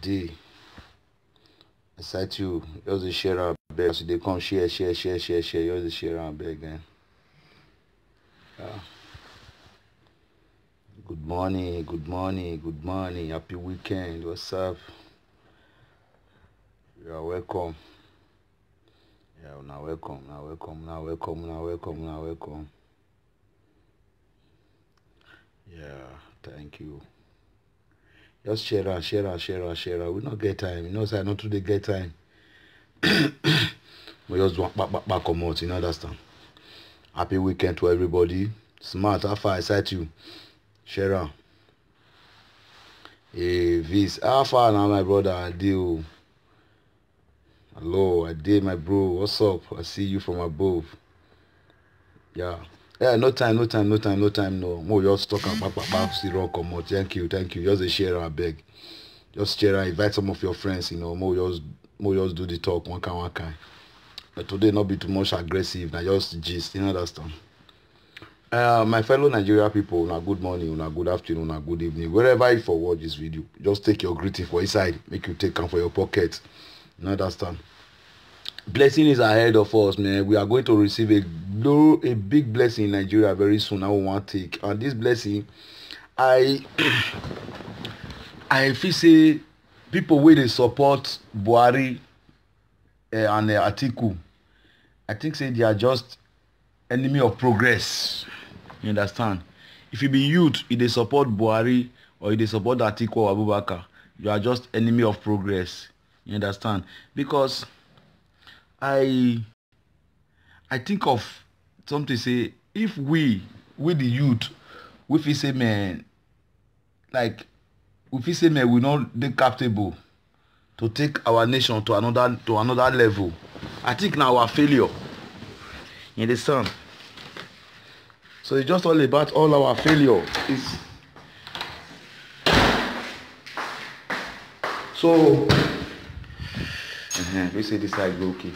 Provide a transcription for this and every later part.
day. I cite you. Just the share our beg. So they come share. Just the share our beg, eh? Yeah. Good morning. Happy weekend. What's up? You are welcome. Yeah, now welcome. Yeah, thank you. Just share. We not get time. You know, say I not today get time. We just want back come out, you understand? Happy weekend to everybody. Smart, how far I cite you? Share. Hey, Viz, how far now, my brother? I do. Hello, I did, my bro. What's up? I see you from above. Yeah. Yeah, no time. No. More just talk about see rock come out. Thank you. Just a share, I beg. Just share, invite some of your friends, you know. More just do the talk one kind. But today not be too much aggressive. Now just gist, you understand? My fellow Nigeria people, una good morning, una good afternoon, una good evening. Wherever you for watch this video, just take your greeting for inside. Make you take them for your pocket. You understand? Blessing is ahead of us, man. We are going to receive a big blessing in Nigeria very soon. I want to take, and this blessing, I feel say people wey dey support Buhari and Atiku, I think say they are just enemy of progress. You understand? If you be youth, if they support Buhari or if they support Atiku or Abubakar, you are just enemy of progress. You understand? Because I think of something say if we the youth, we feel say man, like we feel say man we not dey capable to take our nation to another level. I think now our failure. You understand? So it's just all about all our failure. So we say this side go okay.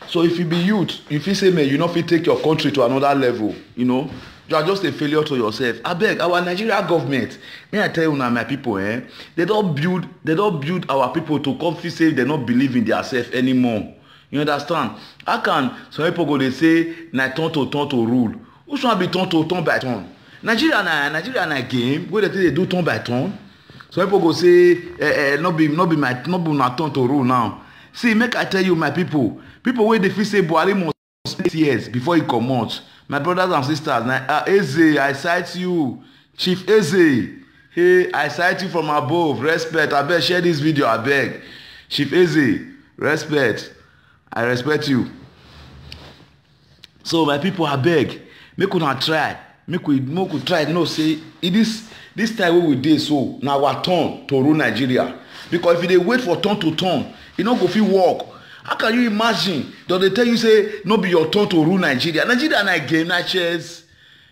So if you be youth, if you say man, you not fit take your country to another level, you know, you are just a failure to yourself. I beg our Nigeria government, may I tell you now, my people, they don't build our people to come feel say they not believe in themselves anymore. You understand? How can some people go they say na turn to rule? Who should be turn by turn? Nigeria na game where they do turn by turn. Some people go say not be my turn to rule now. See, make I tell you, my people wey dey feel say Buhari must spend years before he comot. My brothers and sisters, Eze, I cite you, Chief Eze. Hey, I cite you from above. Respect. Abeg share this video. Abeg, Chief Eze, respect. I respect you. So my people, abeg, make una try. Make we try. No, say this time wey we dey so na our turn to rule Nigeria. Because if you dey wait for turn to turn, e no go fit work. How can you imagine? Don dey tell you say no be your turn to rule Nigeria? Nigeria na game, na chess.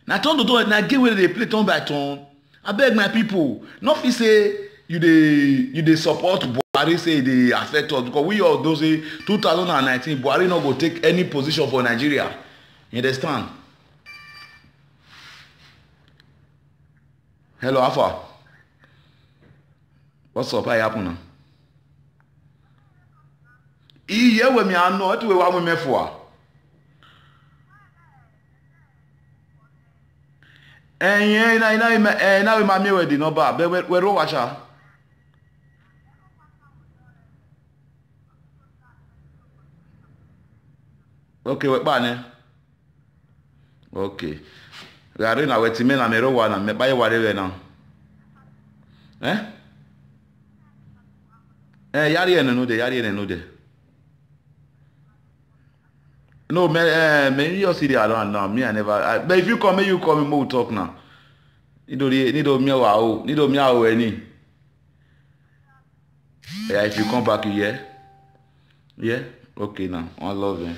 Na turn to turn, na game wey dey play turn by turn. Abeg my people, no fit say you dey support Buhari say e dey affect us, because we all know say 2019 Buhari no go take any position for Nigeria. You understand? Hello, Alpha. What's up? How happen now? Iye we mi ano ati we wa me for. Na we ma me we di number. Be we ro wacha. Okay, we ba ne. Okay. We are na we ti me na me ro wa na me ba ye ware we na. Yari ene no de. No, me you see the around now. Me I never. But if you come, you come, we talk now. Need me wow. Need me wow any. Yeah, if you come back, you hear. Yeah. Okay now. I love you.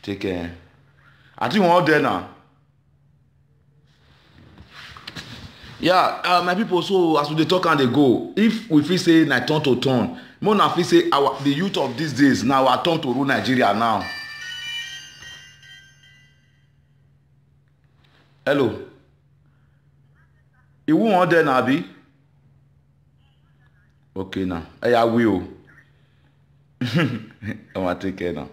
Take care. I think we're all there now. Yeah, my people. So as we dey talk and they go, if we feel say na turn to turn, more na feel say the youth of these days now our turn to rule Nigeria now. Hello. You won't there now, be? Okay now. Hey, I will. I'm gonna take care now.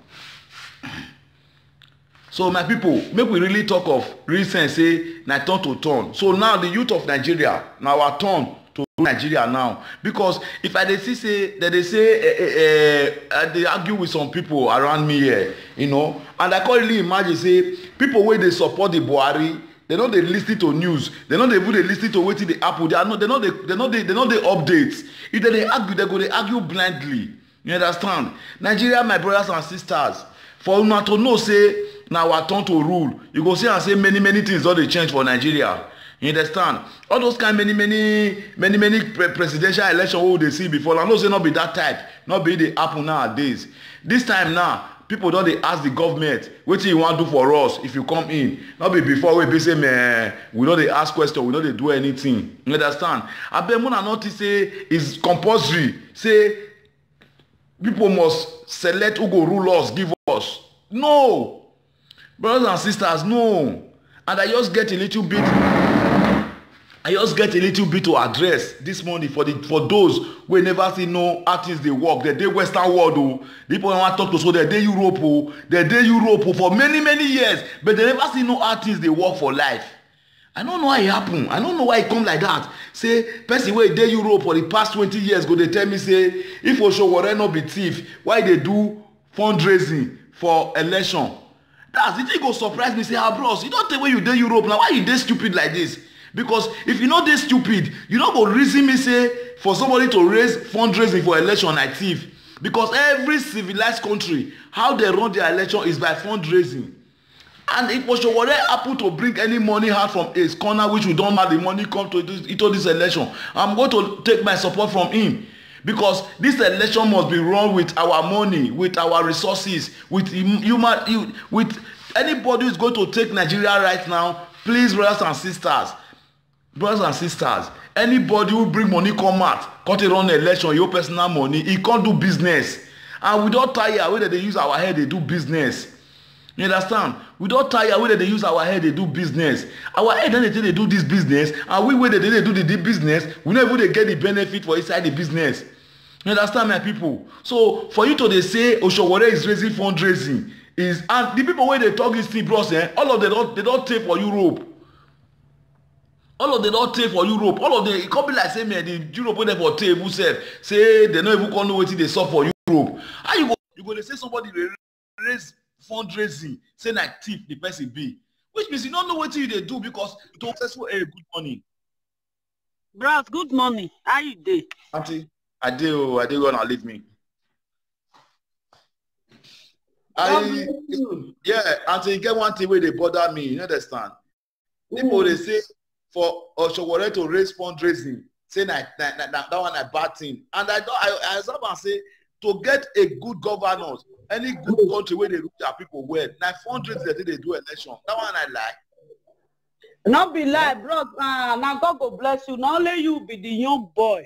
So my people, make we really talk of recent say na turn to turn. So now the youth of Nigeria, now our turn to Nigeria now. Because if I dey see say that they say they argue with some people around me here, you know, and I can't really imagine say people wey dey support the Buhari, they no dey lis ten to news, they no dey even dey lis ten to wetin dey happen, they no dey updates. If they dey argue, they go dey argue blindly. You understand? Nigeria, my brothers and sisters, for una to know say na our turn to rule, you go see and say many things don dey change for Nigeria. You understand? All those kind many presidential election wey we dey see before, I know say no be that type, no be dey happen nowadays. This time now, people don dey ask the government wetin you wan do for us if you come in. No be before wey be say man, we no dey ask question, we no dey do anything. You understand? Abeg una notice say it's compulsory say people must select who go rule us, give us. No, brothers and sisters, no. And I just get a little bit to address this morning for those wey never see no how things dey work. They dey Western world o. The people wey wan talk to so they dey Europe o. They dey Europe o for many years, but they never see no how things dey work for life. I don't know how e happen. I don't know why e come like that. Say person wey dey Europe for the past 20 years go dey tell me say if Osowore no be thief, why dey do fundraising for election? That's the thing go surprise me. Say bros, you don't tell when you dey Europe now, why you dey stupid like this? Because if you know dey stupid, you no go reason me say for somebody to raise fundraising for election na thief. Because every civilized country, how they run their election is by fundraising. And if Osowore happen to bring any money out from his corner, which we don't have the money come to into this election, I'm going to take my support from him. Because this election must be run with our money, with our resources, with anybody who is going to take Nigeria right now. Please, brothers and sisters, anybody who bring money come out, can't run election, your personal money, he can't do business. And we don't tire whether they use our head, they do business. You understand? We don't tire whether they use our head, they do business. Our head, then they do this business, and we whether they do the business, we never they get the benefit for inside the business. You understand, my people? So for you to they say Osowore is raising fundraising, and the people where they talk this thing, bros, all of them they don't take for Europe. All of them don't take for Europe. All of them, it can't be like say man, the Europe when they for table self say they don't even know what they saw for Europe. How you go to say somebody raise fundraising, say like thief the person be, which means you don't know what you they do because to successful. Hey, good morning, bros. Good morning. How you dey? Auntie, I do gonna leave me. Yeah, Auntie, get one thing where they bother me. You understand? People they say for Osowore to raise fundraising, say that one a bad thing, and I observe and say to get a good governance. Any good country where they look their people well, now fundraising they do election. That one I like. Not be lie, bro. Now God go bless you. Not only you be the young boy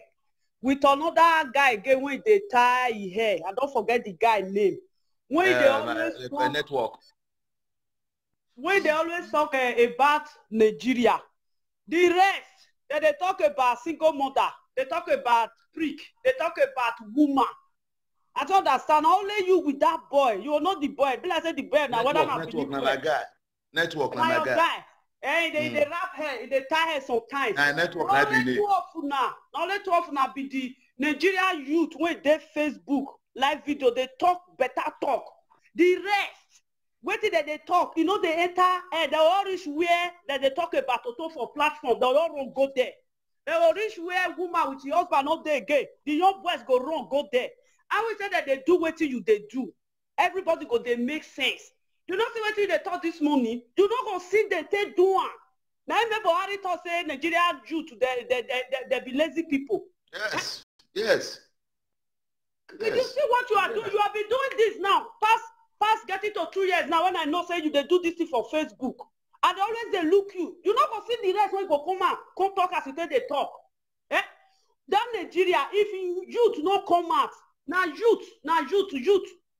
with another guy again when they tie his hair. And don't forget the guy name. When they always talk, network. When they always talk about Nigeria, the rest they talk about single mother, they talk about prick, they talk about woman. I don't understand. Only you with that boy. You are not the boy. Be like say the boy now. Network na my guy. Network na my guy. Hey, they wrap hair, they tie hair sometimes. Network na be Only two of now be the Nigerian youth when they Facebook live video. They talk better talk. The rest, what did they talk? You know they enter. They all reach where they talk about Toto for platform. They all run go there. They will reach where woman with your husband not there again. The young boys go run go there. I will say that they do what you they do. Everybody go they make sense. You don't see what they talk this morning. You don't go see they take do one. Now remember Buhari thought say Nigeria youth they be lazy people. Yes. Did you see what you are doing? You have been doing this now. Past getting to 2 years now when I know say you they do this thing for Facebook. And they always they look you. You not go see the rest when you go come out, come talk as you say they talk. Eh? That Nigeria, if youth not come out, now youth.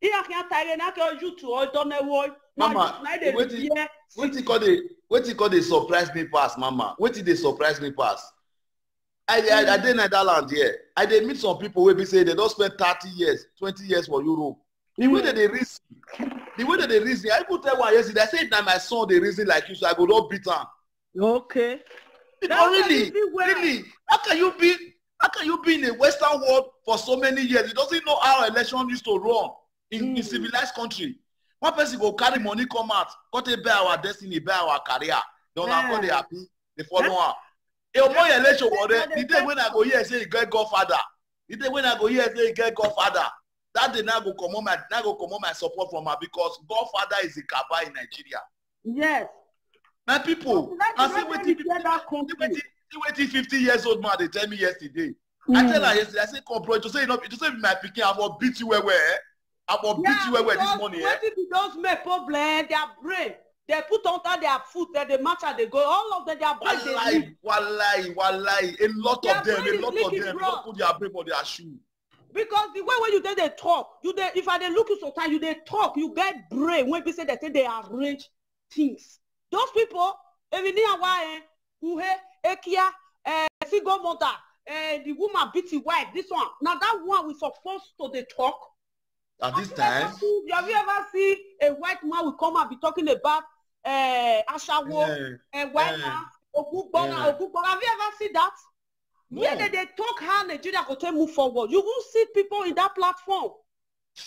Here can't tire now youth or don't know Mama, what you call they surprise me pass, Mama? What did they surprise me pass? I dey Netherlands here. I dey meet some people wey be say they don spend 30 years, 20 years for Europe. The way that they reason, I even tell one yesterday, I said na my son dey reason like you, so I go not beat am. Okay. Because really, how can you be in a Western world for so many years? You doesn't know how election used to run in civilized country. One person go carry money come out, go to buy our destiny, buy our career. Don't know they happy, they follow her. A more election the day when I go here say you get Godfather. The day when I go here say you get Godfather. That day now go come on my support from her because Godfather is a kaba in Nigeria. Yes. My people, I see waiting 50 years old man, they tell me yesterday. I tell her yesterday, I say, come bro, to say my picking, I will beat you where. I will beat you where this morning. What if those make problem, their brain, they put under their foot, they match and they go, all of them, their brain. Wallahi. A lot of them don't put their brain for their shoe. Because the way when you they talk, if I look you sometimes, you they talk, you get brain. When people say they arrange things. Those people, Ekia, Figo mother, the woman beat the wife, this one. Now that one we supposed to the talk. At this time. Have you ever seen a white man will come and be talking about Ashawo, a white man, Ogbona. Have you ever seen that? No. Where they talk how Nigeria will move forward. You will see people in that platform.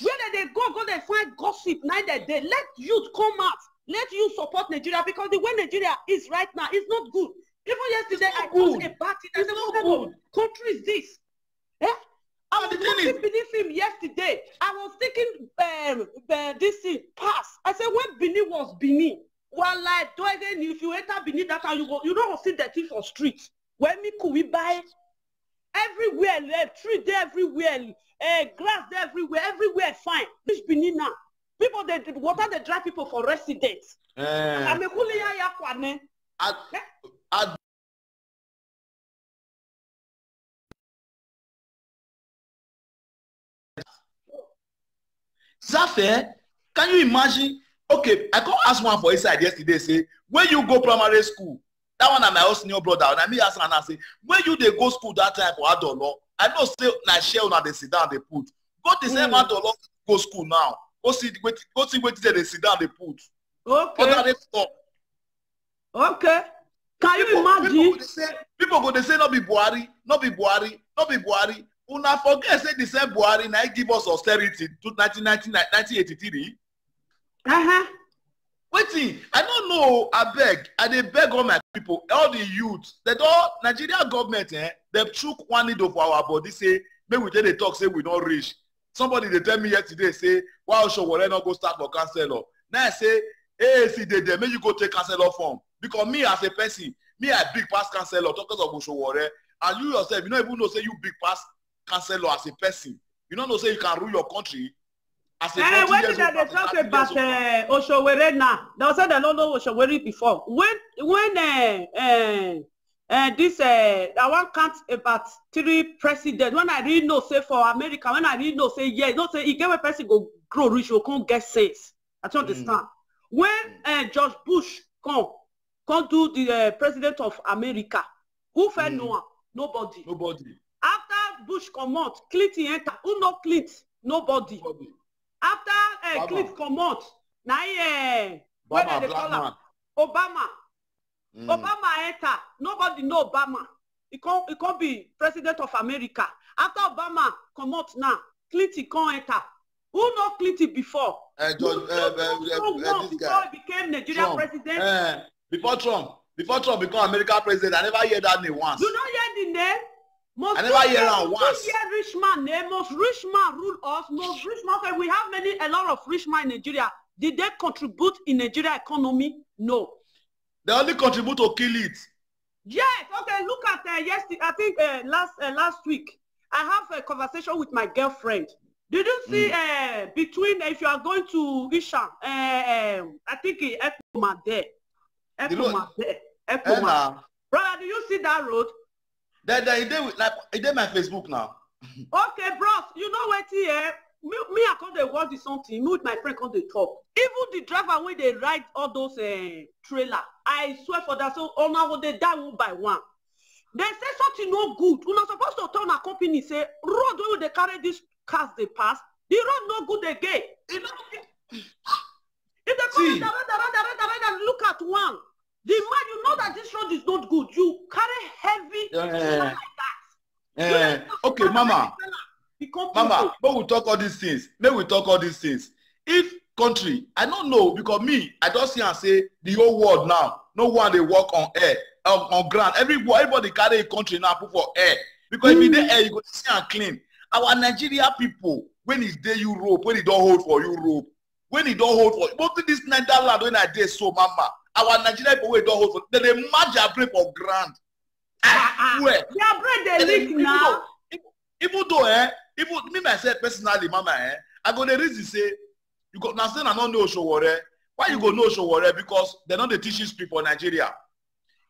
Where they go they find gossip, neither they let youth come out. Let you support Nigeria because the way Nigeria is right now is not good. Even yesterday, I told about it. I said, what kind of country is this? I was watching Benin film yesterday. I was thinking this thing pass. I said, when Benin was Benin, well, like, if you enter Benin that time, you don't see the thing for streets. When we buy everywhere, tree there everywhere, grass there everywhere fine. This Benin now. People, water they drive people for residents. Zafe, can you imagine? Okay, I can't ask one for inside yesterday. Say, when you go primary school, that one and my own senior brother, and I me ask and I say, when you they go school that time for adult law, I know say na share una they sit down they put. Go the same adult law go school now. Go see what they sit down they put. Okay. Okay. Can you imagine? People go they say no be Buhari. Una forget say the same Buhari now give us austerity to 1983. Waiting, I don't know. I dey beg all my people, all the youth. Nigeria government, they took one needle for our body. Say maybe we dey talk. Say we don't reach. Somebody they tell me yesterday. Say why Oshowore not go start for councillor. Now I say, hey, see they make you go take councillor form because me as a person, I big pass councillor talk of Oshowore, and you yourself, you don't even know say you big pass councillor as a person. You don't know say you can rule your country. When did they talk about Oshowore now? They said they don't know Oshowore before. When this I want count about 3 presidents. When I really know say for America, when I really know say yes, not say he get a person go grow rich, you can't get sense. I don't understand. When George Bush come do the president of America, who fell no nobody. After Bush come out, Clinton enter. Who no Clinton? Nobody. After Clinton come out, now Obama. Obama enter. Nobody know Obama. He can't be president of America. After Obama come out now, Clinton can't enter. Who know Clinton before? Before he became Nigerian president. Before Trump become American president, I never hear that name once. You don't hear the name? I never hear that once. Rich man name. Most rich man rule us. Most rich man. Okay, we have a lot of rich man in Nigeria. Did they contribute in Nigeria economy? No. They only contribute to kill it. Yes. Okay. Look at yesterday. I think last week I have a conversation with my girlfriend. Did you see between if you are going to Isha, I think Ekpoma there. Ekpoma. Brother, do you see that road? They did my Facebook now. Okay, bros. You know what here? Me I come dey watch something. Me with my friend come dey talk. Even the driver when they ride all those trailer, I swear for that. So on our they die one by one. They say something no good. We're not supposed to tell a company, say, road where they carry these cars they pass, the road no good again. If they come and look at one, the man, you know that this road is not good. You carry heavy like that. Okay, Mama. Mama, but we talk all these things. May we talk all these things. If country, I don't know, because me, I don't see and say the whole world now, no one they work on air, on ground. Everybody carry a country now put for air. Because if you dey air, you go to see and clean. Our Nigeria people, when it's day Europe, when it don't hold for Europe, when it don't hold for, but this Netherlands when I did so, Mama, our Nigeria people when it don't hold for, they match their brain for grand. I swear. Their brain they leak now. Even though, even me myself personally, Mama, I go the reason say, you go now say I don't know Showore. Why you go know Showore? Because they don't teach history for Nigeria.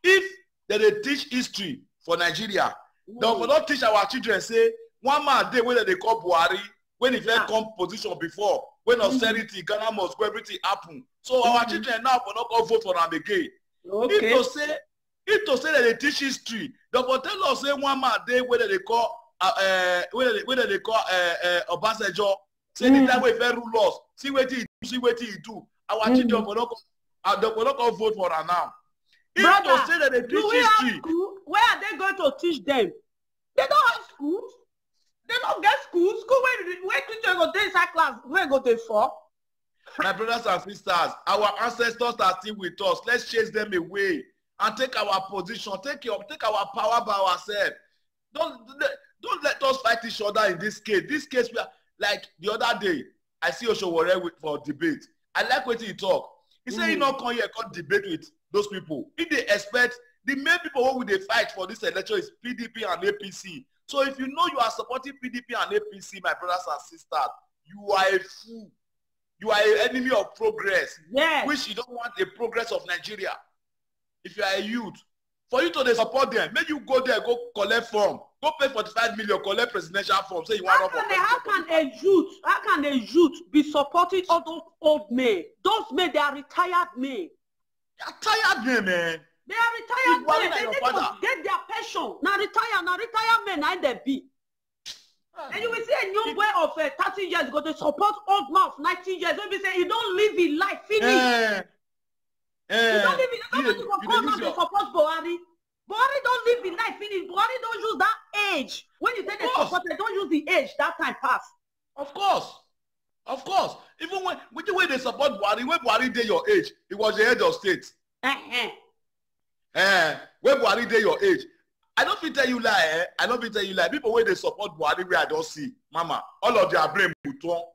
If they teach history for Nigeria, they will not teach our children say one man day when they call Buhari, when he first come position before, when austerity, Ghana must go, everything happen. So our children now will not go vote for them again. Okay. If to say that they teach history, they will tell us say one man day when they call Obasanjo, say the time we fair rule us, see what he do. Our children will not go vote for her now. If Brother, to say that they teach history, where are they going to teach them? They don't have schools. They don't get schools. School where teacher go dey inside class, where go dey for? my brothers and sisters, our ancestors are still with us. Let's chase them away and take our position, take our power by ourselves. Don't let us fight each other in this case. This case, we are like the other day, I see Oshowore for debate. I like what he talk. He said he not come here, come debate with those people. If they expect, the main people who will they fight for this election is PDP and APC. So if you know you are supporting PDP and APC, my brothers and sisters, you are a fool. You are an enemy of progress. Yes. Which you don't want the progress of Nigeria. If you are a youth, for you to support them, make you go there, go collect form, go pay 45 million, collect presidential form. Say you want how can a youth be supporting all those old men? Those men, they are retired men. They are tired men, man. They are retired men. They need to get their pension. Now retire men, now they be. And you will see a new boy of 30 years go to support old man of 19 years. When we say you don't live in life, finish. You don't live in life. You support Buhari. Buhari don't live in life, finish. Buhari don't use that age. When you say they support, they don't use the age. That time pass. Of course. Even when the way they support Buhari, when Buhari did your age, it was the head of state. When Buhari did your age, I don't fit tell you lie. I don't fit tell you lie. People when they support Buhari, where I don't see, Mama, all of their brain mutual.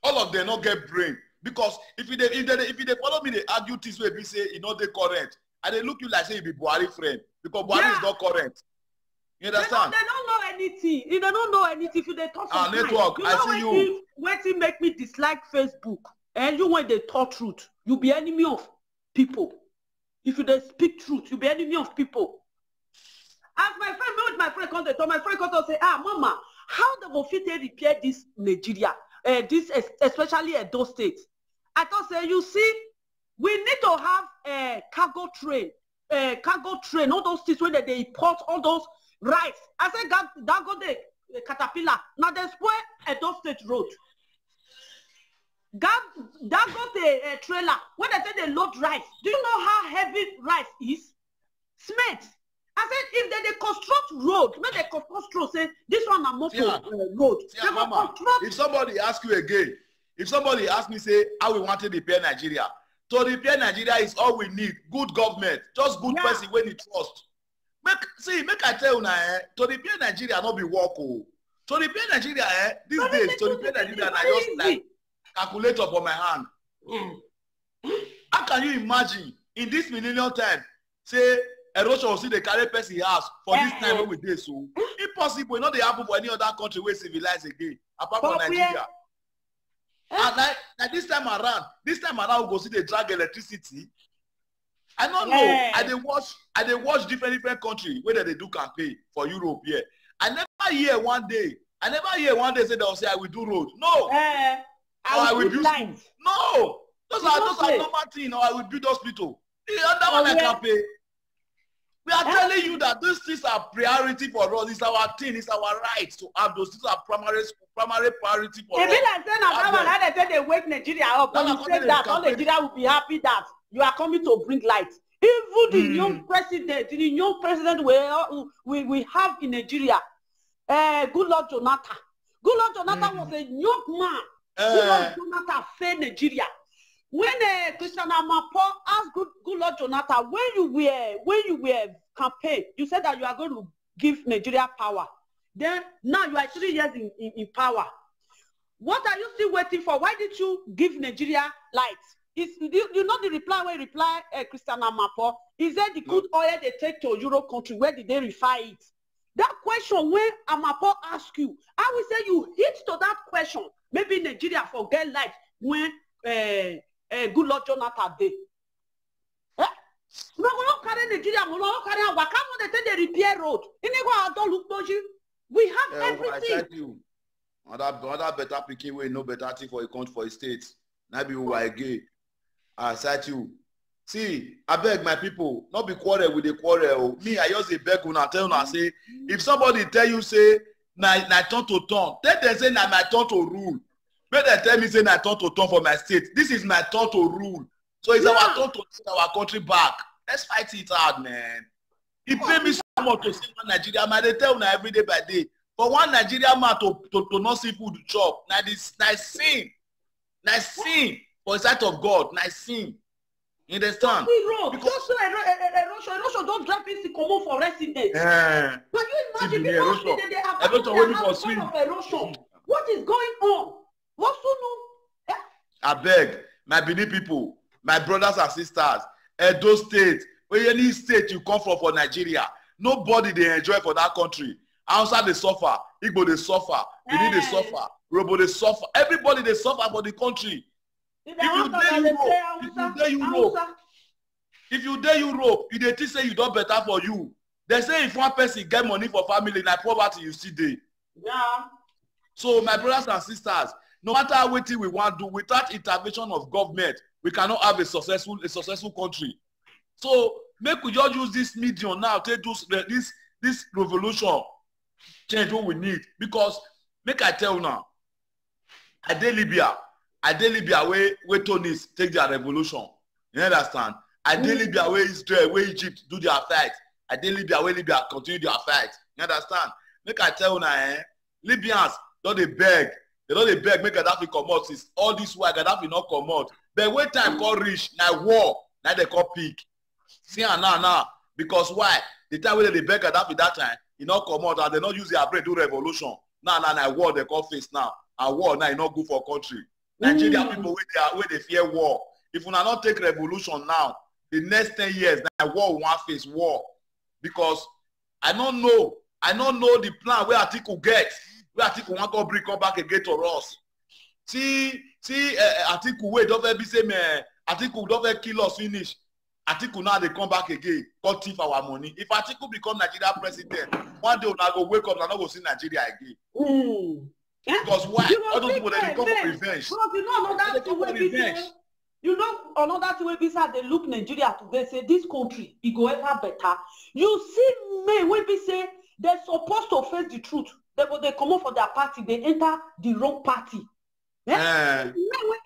All of them not get brain. Because if they follow me, they argue this way, they say you know they correct. And they look you like say you be Buhari friend. Because Buhari is not correct. You understand? They don't know anything. They don't know anything. If they talk sometimes. Network, I see you. When it make me dislike Facebook, and you when they talk truth, you be enemy of people. If you they speak truth, you be enemy of people. As my friend come to my friend come to say, Mama, how they go fit repair this Nigeria, this especially those states? I thought say, you see, we need to have a cargo train, all those things where they import all those rice. I said, that go the caterpillar. Now they spoil those state road. That go the trailer. When they say they load rice, do you know how heavy rice is? Cement. I said, if they construct road, when they construct road, say, this one a motor road. Mama, if somebody ask you again, if somebody ask me, say, how we want to repair Nigeria, to repair Nigeria is all we need. Good government, just good person when you trust. Make I tell you now, to repair Nigeria not be work. To repair Nigeria, these days, to repair Nigeria, I just like calculator for my hand. How can you imagine in this millennium time, say, erosion will see the carry person house for this time when we did so impossible. Not they happen for any other country where civilized again, apart from Nigeria. And like this time around we go see they drag electricity. I don't know. I they watch different countries where they do campaign for Europe here. I never hear one day say they'll say I will do road. No. I will build school. No. Those are normal things. Or I will build hospital. The other one I can pay. We are telling you that these things are priority for us. It's our thing. It's our right to have those. These are primary priority for us. If like saying that they say they wake Nigeria up, when you say that, all Nigeria will be happy that you are coming to bring light. Even the young president we have in Nigeria, Goodluck Jonathan. Goodluck Jonathan was a young man. Goodluck Jonathan failed Nigeria. When Christian Amapo asked Goodluck Jonathan, when you were campaign, you said that you are going to give Nigeria power. Then now you are 3 years in power. What are you still waiting for? Why did you give Nigeria light? You know the reply when reply Christian Amapo. He said the good oil they take to Europe country, where did they refine it? That question when Amapo ask you, I will say you hit to that question. Maybe Nigeria forget light when Goodluck Jonathan did. We don't carry Nigeria, we don't carry our come on the repair road. We have everything. I tell you, other better picking way, no better thing for a country, for a state. Maybe we are gay. I said you. See, I beg my people, not be quarrel with the quarrel. Me, I just beg una tell una say, if somebody tell you say, na turn to turn, then they say na my turn to rule. But they tell me say na turn to turn for my state. This is my turn to rule. So it's our turn to take our country back. Let's fight it hard, man. It pay me so much to see one Nigeria man. They tell una every day by day. For one Nigerian man to not see food to chop, now this nice sin. Nice sin for the sight of God. Nice sin. You understand? Because erosion don't drop in common for residents. Can you imagine people they have erosion? What is going on? What's so new? I beg, my Benin people, my brothers and sisters, Edo State, where any state you come from for Nigeria, nobody they enjoy for that country. Outside they suffer, Igbo they suffer, Benin they suffer, Robo they suffer, everybody they suffer for the country. If you dare Europe, you they think say you don't better for you. They say if one person get money for family, na poverty you see there. Yeah. So my brothers and sisters, no matter what we want to do, without intervention of government, we cannot have a successful country. So make we just use this medium now to do this revolution, change what we need. Because make I tell you now, I dey Libya where Tunis take their revolution. You understand? I dey Libya where Israel, where Egypt do their fight. I dey Libya where Libya continue their fight. You understand? Make I tell you now, Libyans don't they beg. They don't they beg make Gaddafi come out. Since all this while Gaddafi not come out. But when time call reach, now war, now they call peak. See now. Because why? The time when they beg Gaddafi that time, he not come out and they not use their brain do revolution. Now war they call face now. And war now not good for country. Nigeria people where they fear war. If we not take revolution now, the next 10 years, now war will want face war. Because I don't know the plan where Atiku get. Where Atiku want to bring come back again to us. See Atiku wait don't be say man Atiku don't kill us finish. Atiku now they come back again, cut thief our money. If Atiku become Nigeria president, one day I go wake up and I go see Nigeria again. Because why? All those people they come for revenge. You know another thing wey be say they look Nigeria today say this country it go ever better. You see men wey be say they're supposed to face the truth. They come up for their party, they enter the wrong party. Men wey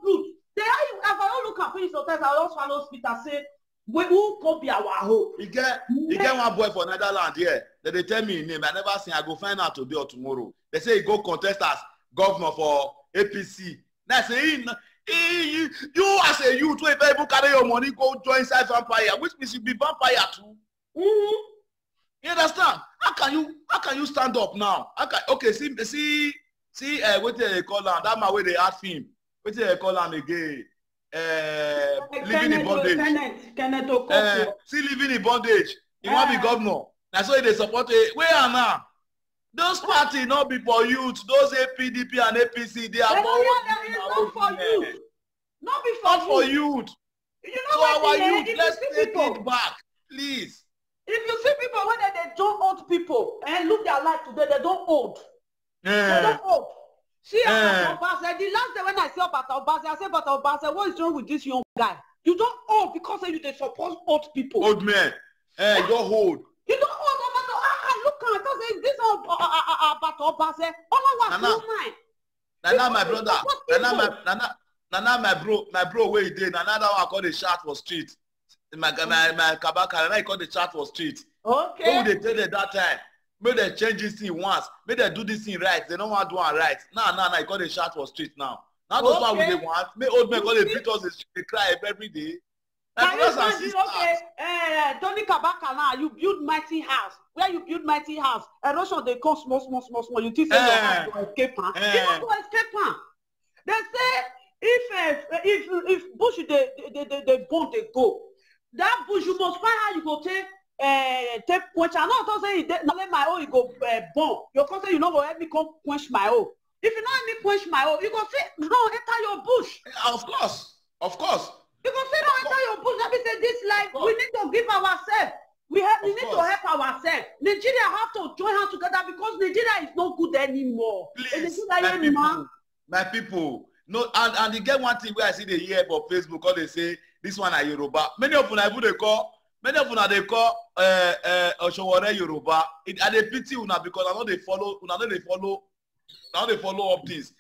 truth. They are you look at me sometimes I just follow Peter say who come be our hope. You get one boy for Netherlands here. They tell me his name. I never seen. I go find out today or tomorrow. They say he go contest as governor for APC. Now say you as a youth, if people carry your money, go join inside vampire, which means you be vampire too. You understand? How can you stand up now? Okay, see what they call him? That man where they ask him. What they call him again? Living in bondage. See living in bondage. He want to be governor. That's why they support it. Where are now? Those parties not be for youth. Those PDP and APC, they are not for youth. Not for youth. You know so our youth, let's take it back, please. If you see people when they don't old people and look their life today, they don't old. They don't old. See, the last day when I saw Bata Obase, I said, Bata Obase, what is wrong with this young guy? You don't old because you they support old people. Old men. You don't hold. You don't hold look at it. This about Obase. All was no mind. Nana, my brother. Nana, my bro, where he did. Nana, that one I call the chat for street. My Kabaka, Nana, he called the chat for street. Okay. What would they tell them that time? May they change this thing once. May they do this thing right. They don't want to do it right. Nah, he call the chat for street now. Now that's what they want. May old men call the beat us, they cry every day. Can you imagine, okay, Tony Kabaka now, you build mighty house. Where you build mighty house, erosion they come small. You think say your house will escape, huh? It don't go escape, huh? They say if bush they burn they go. That bush you must find how you go take quench. I know don't say not let my own you go burn. You can say you know go help me come quench my own. If you not let me quench my own, you go say no enter your bush. Of course. You can say no enter your bush. Let me say this life we need to give ourselves. We need to help ourselves. Nigeria have to join hands together because Nigeria is not good anymore. Please, my people. No, and they get one thing where I see they hear for Facebook, or they say this one are Yoruba. Many of them they call Oshowore Yoruba. And they pity una because I know they follow up things.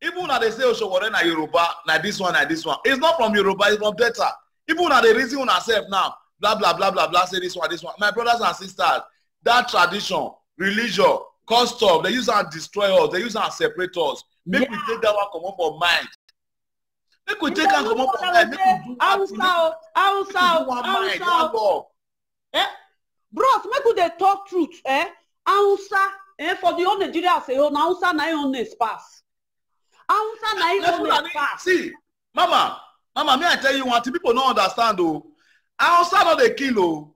Even when they say Oshowore na Yoruba, na this one. It's not from Yoruba, it's from Delta. Even when they reason on ourselves now, blah blah blah blah blah, say this one. My brothers and sisters, that tradition, religion, custom, they use and destroy us, they use and separate us. Make we take that one come up for mind. Make we take that come up for mind. Make we do Hausa. Bros, make we dey talk truth. Hausa, for the whole Nigeria say, oh, Hausa na own pass. Hausa na own pass. See, Mama, may I tell you one thing? People don't understand though. Hausa not dey kill oh.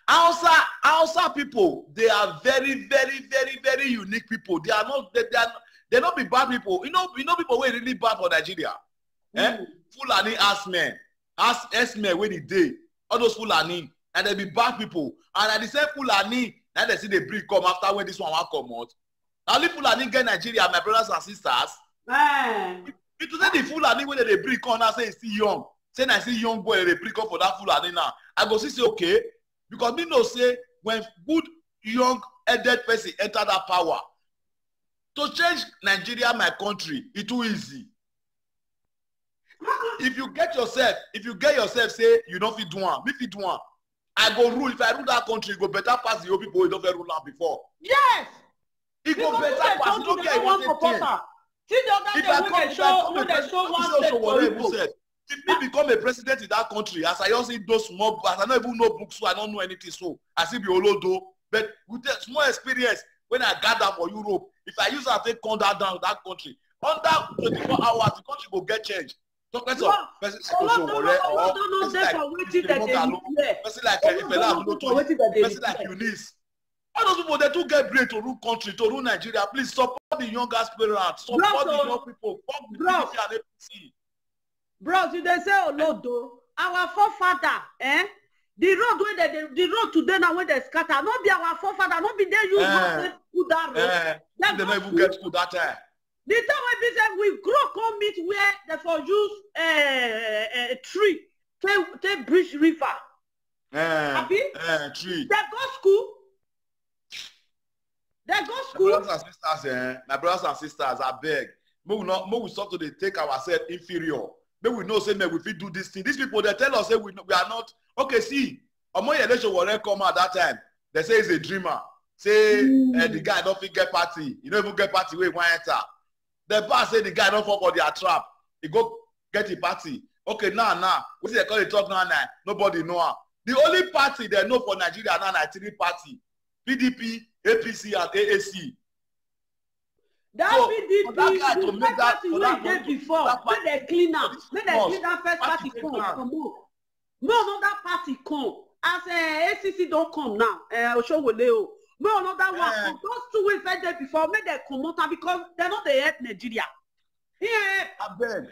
Hausa people, they are very, very, very, very unique people. They are not. They not be bad people. You know people who are really bad for Nigeria. Fulani S-men when they day. All those Fulani, and they be bad people. And at the same Fulani, now they see the breed come after when this one will come out. Now if Fulani get Nigeria, my brothers and sisters. It was the Fulani when they breed come now say it's still young. Say I see young boy they breed come for that Fulani now. I go see say okay. Because me know say when good young headed person enter that power. To change Nigeria, my country, it's too easy. If you get yourself, say you don't fit do one, me fit do one. I go rule. If I rule that country, it go better pass the old people who don't rule that before. Yes. It go better pass. You don't get one proposal. See the other day when they show one step for people. If me become a president in that country, as I just see those small, as I don't even know books, so I don't know anything, so I see be Olodo. But with that small experience, when I gather for Europe, if I use that take come down that country, under 24 hours, the country will get changed. So person like Eunice. All those people they too get brain to rule country, to rule Nigeria. Please support the young aspirants, support the young people, fuck with PDP and APC. Bros, you they say Olodo, our forefather, the road today now when they scatter, not be our forefather, not be they use put that road. They don't even get to that time. The time when they say we grow come meet where they for use a tree, take bridge river. Tree. They go school. My brothers and sisters, I beg. May we stop to take ourselves inferior. May we know say we fit do this thing. These people they tell us say we are not. Okay, see, Omoyele Sowore come at that time. They say he's a dreamer. Say the guy don't fit get party. You don't even get party where he want enter. The boss say the guy don't fall for their trap. He go get a party. Okay, now. We see they call it talk now. Nobody know her. The only party they know for Nigeria now is 3 party: PDP, APC, and AAC. That so, PDP, the first party we did before, when they clean up, when they clean that first party come on. No another party come. As ACC don't come now, Oshowole. No another one come. Those 2 weeks I did before, make they come out because they're not the help Nigeria. Yeah. I beg.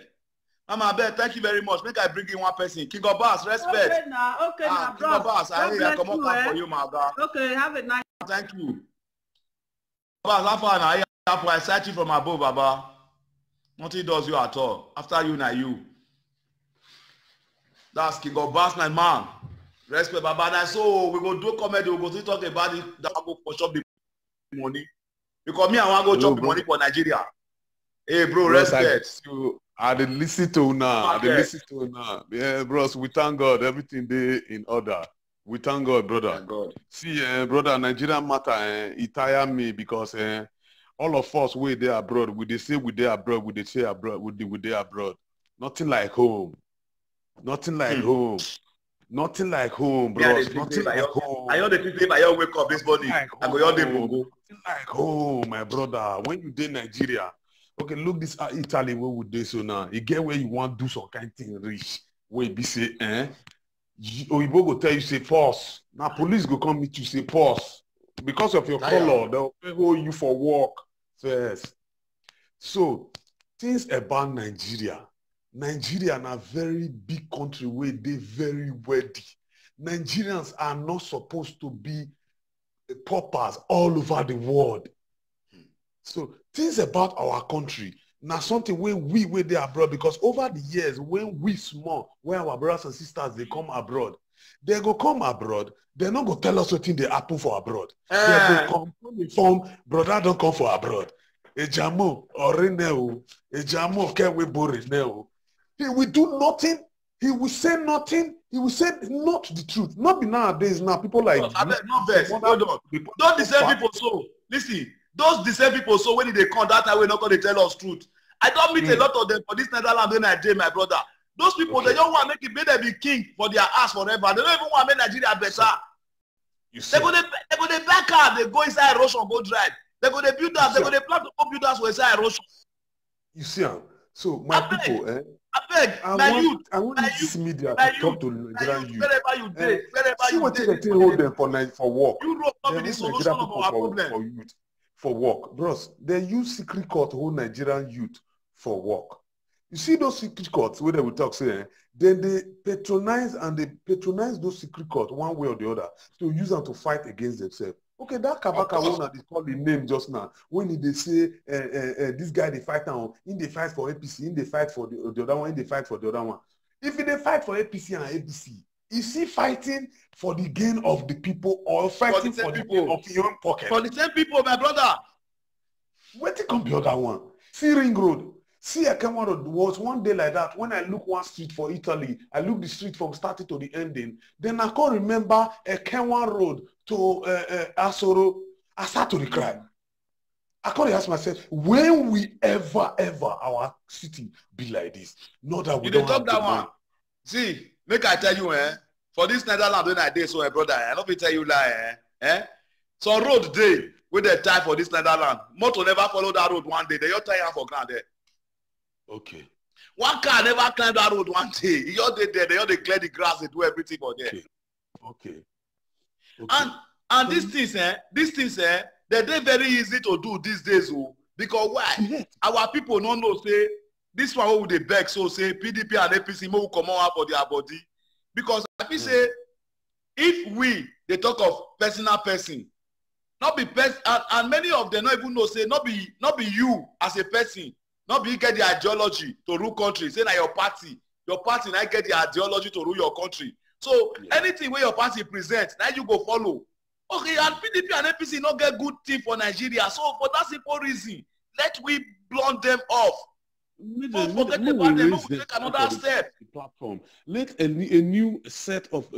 Mama, I beg, thank you very much. Make I bring in one person. King of Bass, respect. Okay, now, King of Bass, I come up for you, my God. Okay, have a nice. Thank you. Bass, how far now? I sight you from above, Baba. Nothing does you at all. After you, now you. That's King of Bass, my man. Respect, Baba. Now, so we go do comedy. We go to talk about it. That I go for chop the money. Because me, I want to go chop the money for Nigeria. Hey, bro, respect. I dey listen to now. Yeah, bros, we thank God. Everything dey in order. We thank God, brother. Thank God. See, brother, Nigerian matter, it tire me because all of us we dey abroad. We dey say we dey abroad. We dey say abroad. We dey abroad. Nothing like home. Nothing like home. Nothing like home, bros. Nothing like home. I know the people I wake up this morning. I go your day bongo. Nothing like home, my brother. When you dey Nigeria, okay, look this Italy where we dey so now. You get where you want do some kind of thing rich. Where you be say, Oyibo go tell you say pause. Now police go come meet you say pause. Because of your color, they'll hold you for work first. So things about Nigeria. Nigeria na very big country where they very wealthy. Nigerians are not supposed to be paupers all over the world. So things about our country, now something where they abroad, because over the years, when we small, when our brothers and sisters, they come abroad, they go come abroad, they're not going to tell us what they happen for abroad. They go come inform, brother don't come for abroad. Ejamo, Orineo, Ejamo, Kewe Borineo. He will do nothing. He will say nothing. He will say not the truth. Not be nowadays now. People like not best. Hold on. Don't deceive people so. Listen, those deceive people so when they come that time, we're not going to tell us truth. I don't meet a lot of them for this Netherlands when I did, my brother. Those people, they don't want to make it better be king for their ass forever. They don't even want to make Nigeria better. They go to back up. They go inside Russia and go drive. They go to build us. They go to plan to go build us for inside Russia. You see, so my people, I want this media to talk to Nigerian youth. Wherever you did, see what they hold them for work. Europe not be the solution of our problem. For youth, for work. Bros, they use secret court to hold Nigerian youth for work. You see those secret courts where they will talk, say, then they patronize those secret courts one way or the other to use them to fight against themselves. Okay, that Kabaka one that is called the name just now. When they say this guy they fight now, in they fight for APC, in they fight for the other one, in they fight for the other one. If they fight for APC and ABC, is he fighting for the gain of the people or fighting for the gain of your own pocket? For the same people, my brother. Where to come the other one? See Ring Road. See Ekema Road was one day like that. When I look one street for Italy, I look the street from starting to the ending. Then I can't remember Ekema Road to Asoro. I start to cry. I can't ask myself, when we ever our city be like this? Not that we you don't talk have that one. See, make I tell you, for this Netherlands when I did so, brother, I don't tell you lie, So road day with the time for this Netherlands. Motor never follow that road one day. They all tire for granted. Okay. One car never climbed that road one day. You all did there. They all they clear the grass. They do everything for there. Okay. And these things, they're very easy to do these days, because why? Our people don't know say this one who they beg so say PDP and APC will come out for their body, because I feel say if they talk of personal person, not be person, and many of them not even know say not be you as a person. Not be get the ideology to rule country. Say na your party now get the ideology to rule your country. So anything where your party presents, now you go follow. Okay, and PDP and APC not get good thing for Nigeria. So for that simple reason, let we blunt them off. Forget about them. We take another step. Platform. Let a new set of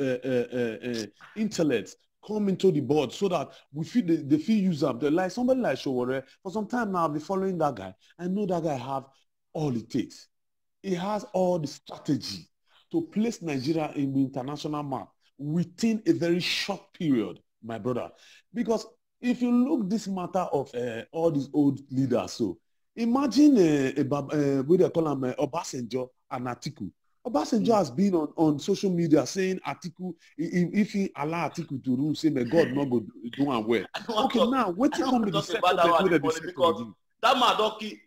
intellects come into the board so that we feel they feel use up. They're like somebody like Showore. For some time now, I'll be following that guy. I know that guy have all it takes. He has all the strategy to place Nigeria in the international map within a very short period, my brother. Because if you look this matter of all these old leaders, so imagine what they call him, Obasanjo and Atiku. Obasanjo has been on social media saying Atiku, if he allow Atiku to rule, say, may God not go do and well. Okay, now, what you come to the second because that man, okay,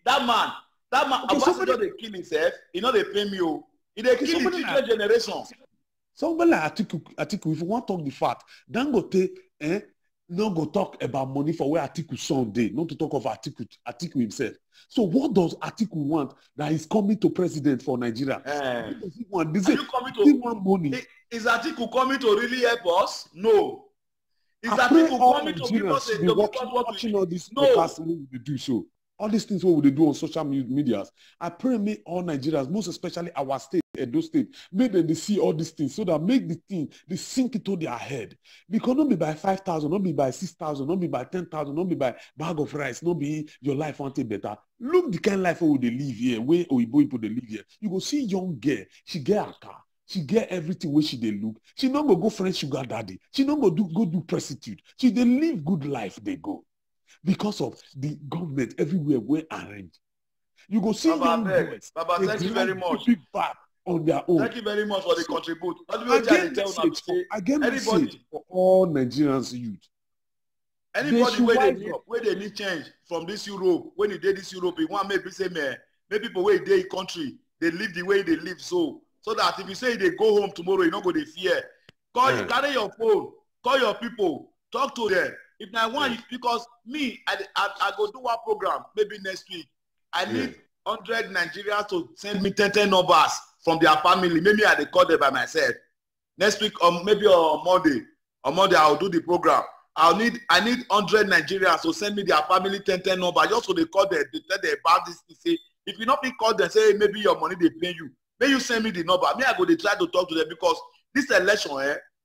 Obasanjo they kill himself, he know they pay me. He they kill his children generation. Somebody like Atiku, if you want to talk the fact, Dangote, not go talk about money for where Atiku son dey, not to talk of Atiku himself. So what does Atiku want that is coming to president for Nigeria? What does he want? Does he want money? Is Atiku coming to really help us? No. Is Atiku coming to give us watching all these podcasts we do so? All these things what we do on social media. I pray may all Nigerians, most especially our state, Edo State, make them they see all these things so that make the thing, they sink into their head. Because not be by 5,000, not be by 6,000, not be by 10,000, not be by bag of rice, not be your life wanted better. Look the kind of life where they live here, where Oyibo people they live here. You go see young girl, she get a car. She get everything where she they look. She not go friend sugar daddy. She not go do prostitute. She they live good life, they go. Because of the government everywhere we arrange. You go see young boys. Baba, thank you very much. Big back on their own. Thank you very much for the contribute. Again, message for all Nigerians youth. Anybody where they need change from this Europe, when they did this Europe, you want maybe say man, maybe people where they country, they live the way they live so that if you say they go home tomorrow, you not go to fear. Carry your phone, call your people, talk to them. If I want, because me, I go do one program maybe next week. I need 100 Nigerians to send me 10 numbers from their family. Maybe I call them by myself. Next week, or maybe on Monday. On Monday, I'll do the program. I need 100 Nigerians to send me their family 10 numbers. Just so they call them, they tell them about this. They say, if you not be called them, say maybe your money they pay you. May you send me the number. Me, I go they try to talk to them because this election,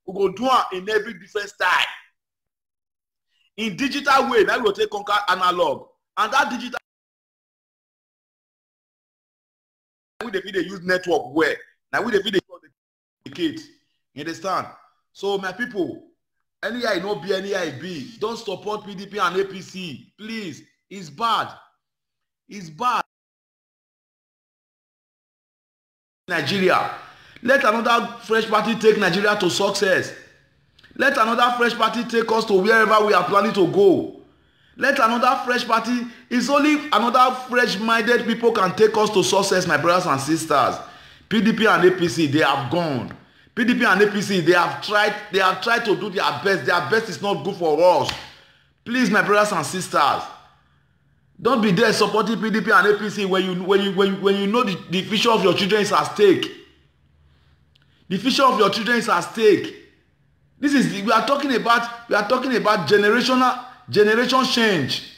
we go do it in every different style. In digital way, now we will take conquer analog. And that digital we dey use network where. Now we dey communicate. You understand? So my people, any I no be, any I be, don't support PDP and APC. Please. It's bad. It's bad. Nigeria. Let another fresh party take Nigeria to success. Let another fresh party take us to wherever we are planning to go. Let another fresh party, it's only another fresh-minded people can take us to success, my brothers and sisters. PDP and APC, they have gone. PDP and APC, they have tried to do their best. Their best is not good for us. Please, my brothers and sisters, don't be there supporting PDP and APC when you know the future of your children is at stake. The future of your children is at stake. This is we are talking about generation change.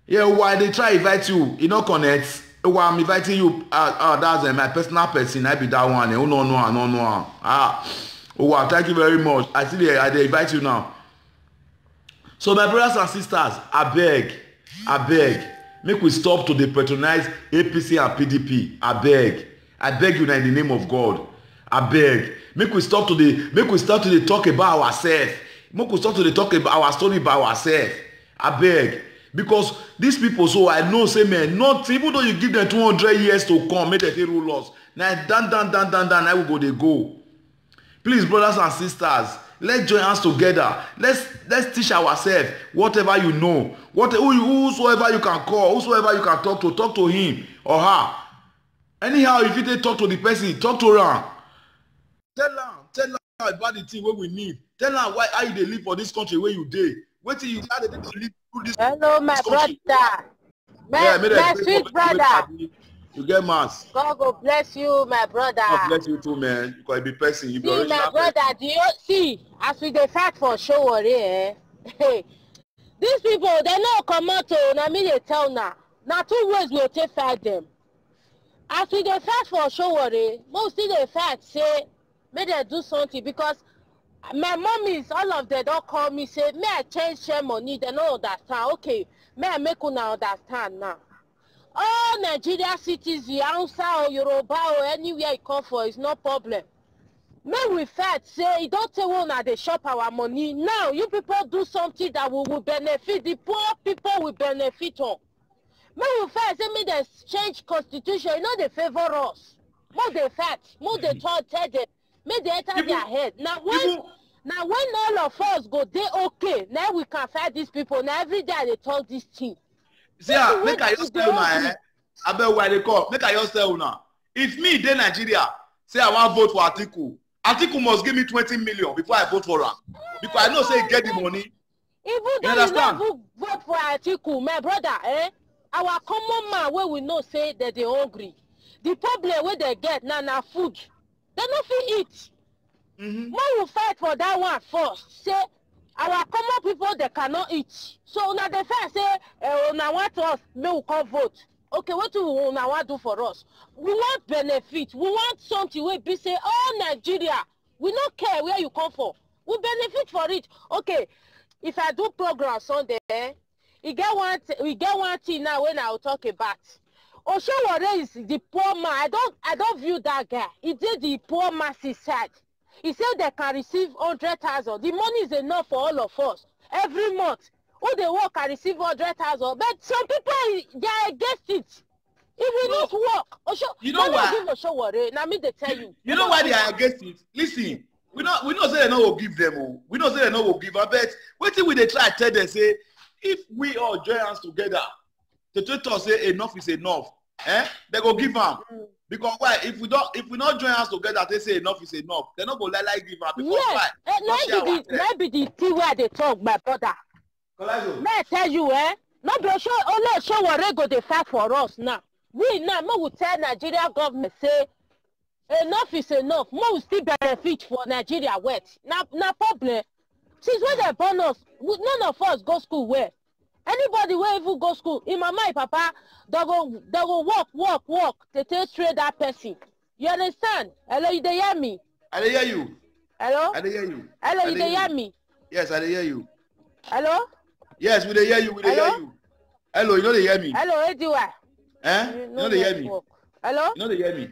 Yeah, why they try invite you no connect. Why I'm inviting you? That's my personal person. I be that one. Oh no. Wow, thank you very much. I see they invite you now. So my brothers and sisters, I beg, make we stop to dey patronize APC and PDP. I beg you now in the name of God. I beg. Make we start to the talk about ourselves. Make we start to the talk about our story by ourselves. I beg. Because these people, so I know, say man, not even though you give them 200 years to come, make them rule us. Now, down, I will go, they go. Please, brothers and sisters, let's join hands together. Let's teach ourselves whatever you know. Whosoever you can call, whosoever you can talk to him or her. Anyhow, if you dey talk to the person, talk to her. Tell her about the thing wey we need. Tell her how you dey live for this country where you dey. Wetin you how dey live through this. Hello, my brother. My sweet brother. You get mass. God go bless you, my brother. God bless you too, man. You can be person. You be see, my brother, do you see as we dey fight for Sowore, Hey, these people they no come out to na me dey tell now. Na 2 ways we take fight them. As we dey fight for Sowore, most still dey fight say make dem do something because my mommies, all of them don't call me say may I change share money. They no understand. Okay, may I make una understand now. All Nigeria citizens, Hausa or Yoruba or anywhere you come for is no problem. May we fight say you don't tell one that they shop our money. Now you people do something that we will benefit. The poor people will benefit on. May we fight say may they change constitution. You know they favor us. More they fight. More they tell them. May they enter their head. Now when all of us go they okay. Now we can fight these people. Now every day they talk this thing. See, make I just tell una, I bet why they call. Make I just tell una. If me dey Nigeria, say I want vote for Atiku, Atiku must give me 20 million before I vote for him. Because I know say he get the money. Even You though you understand? never vote for Atiku, my brother, our common man where we know say that they hungry. The problem where they get now food. They no fit eat. Mm-hmm. When we fight for that one first, say our common people they cannot eat. So now the first say una want us, may we come vote. Okay, what do we now want do for us? We want benefit. We want something where be say, oh Nigeria, we don't care where you come from. We benefit for it. Okay, if I do program Sunday, we get one thing now when I will talk about. Oshowore is the poor man. I don't view that guy. He did the poor masses side. He said they can receive 100,000. The money is enough for all of us every month. Who they work can receive 100,000. But some people they are against it. It will not work. You know why? Give Oshowore. Now me they tell you. You know why they are against it? Listen, we know say they no will give them. Oh. We know say they no will give. I bet. Wait till we they try tell them say if we all join hands together, the Twitter say enough is enough. They go give them. Because why? If we not join hands together, they say enough is enough. They not go like give them. Because yes. why? Maybe the thing where they talk, my brother. May I tell you, not be sure only Oshowore go they fight for us now. We now will tell Nigeria government say enough is enough. More still benefit for Nigeria wet. Now problem. Since when they born us, none of us go school where. Anybody where even go school, in my mind, papa, they go walk. They take straight that person. You understand? Hello, you dey hear me? I dey hear you. Hello? I dey hear you. Hello, you dey hear me? Yes, I dey hear you. Hello? Yes, we dey hear you. We dey hear you. Hello, you know they hear me? Hello, Ediwa. You know they hear me? Hello? You know they hear me?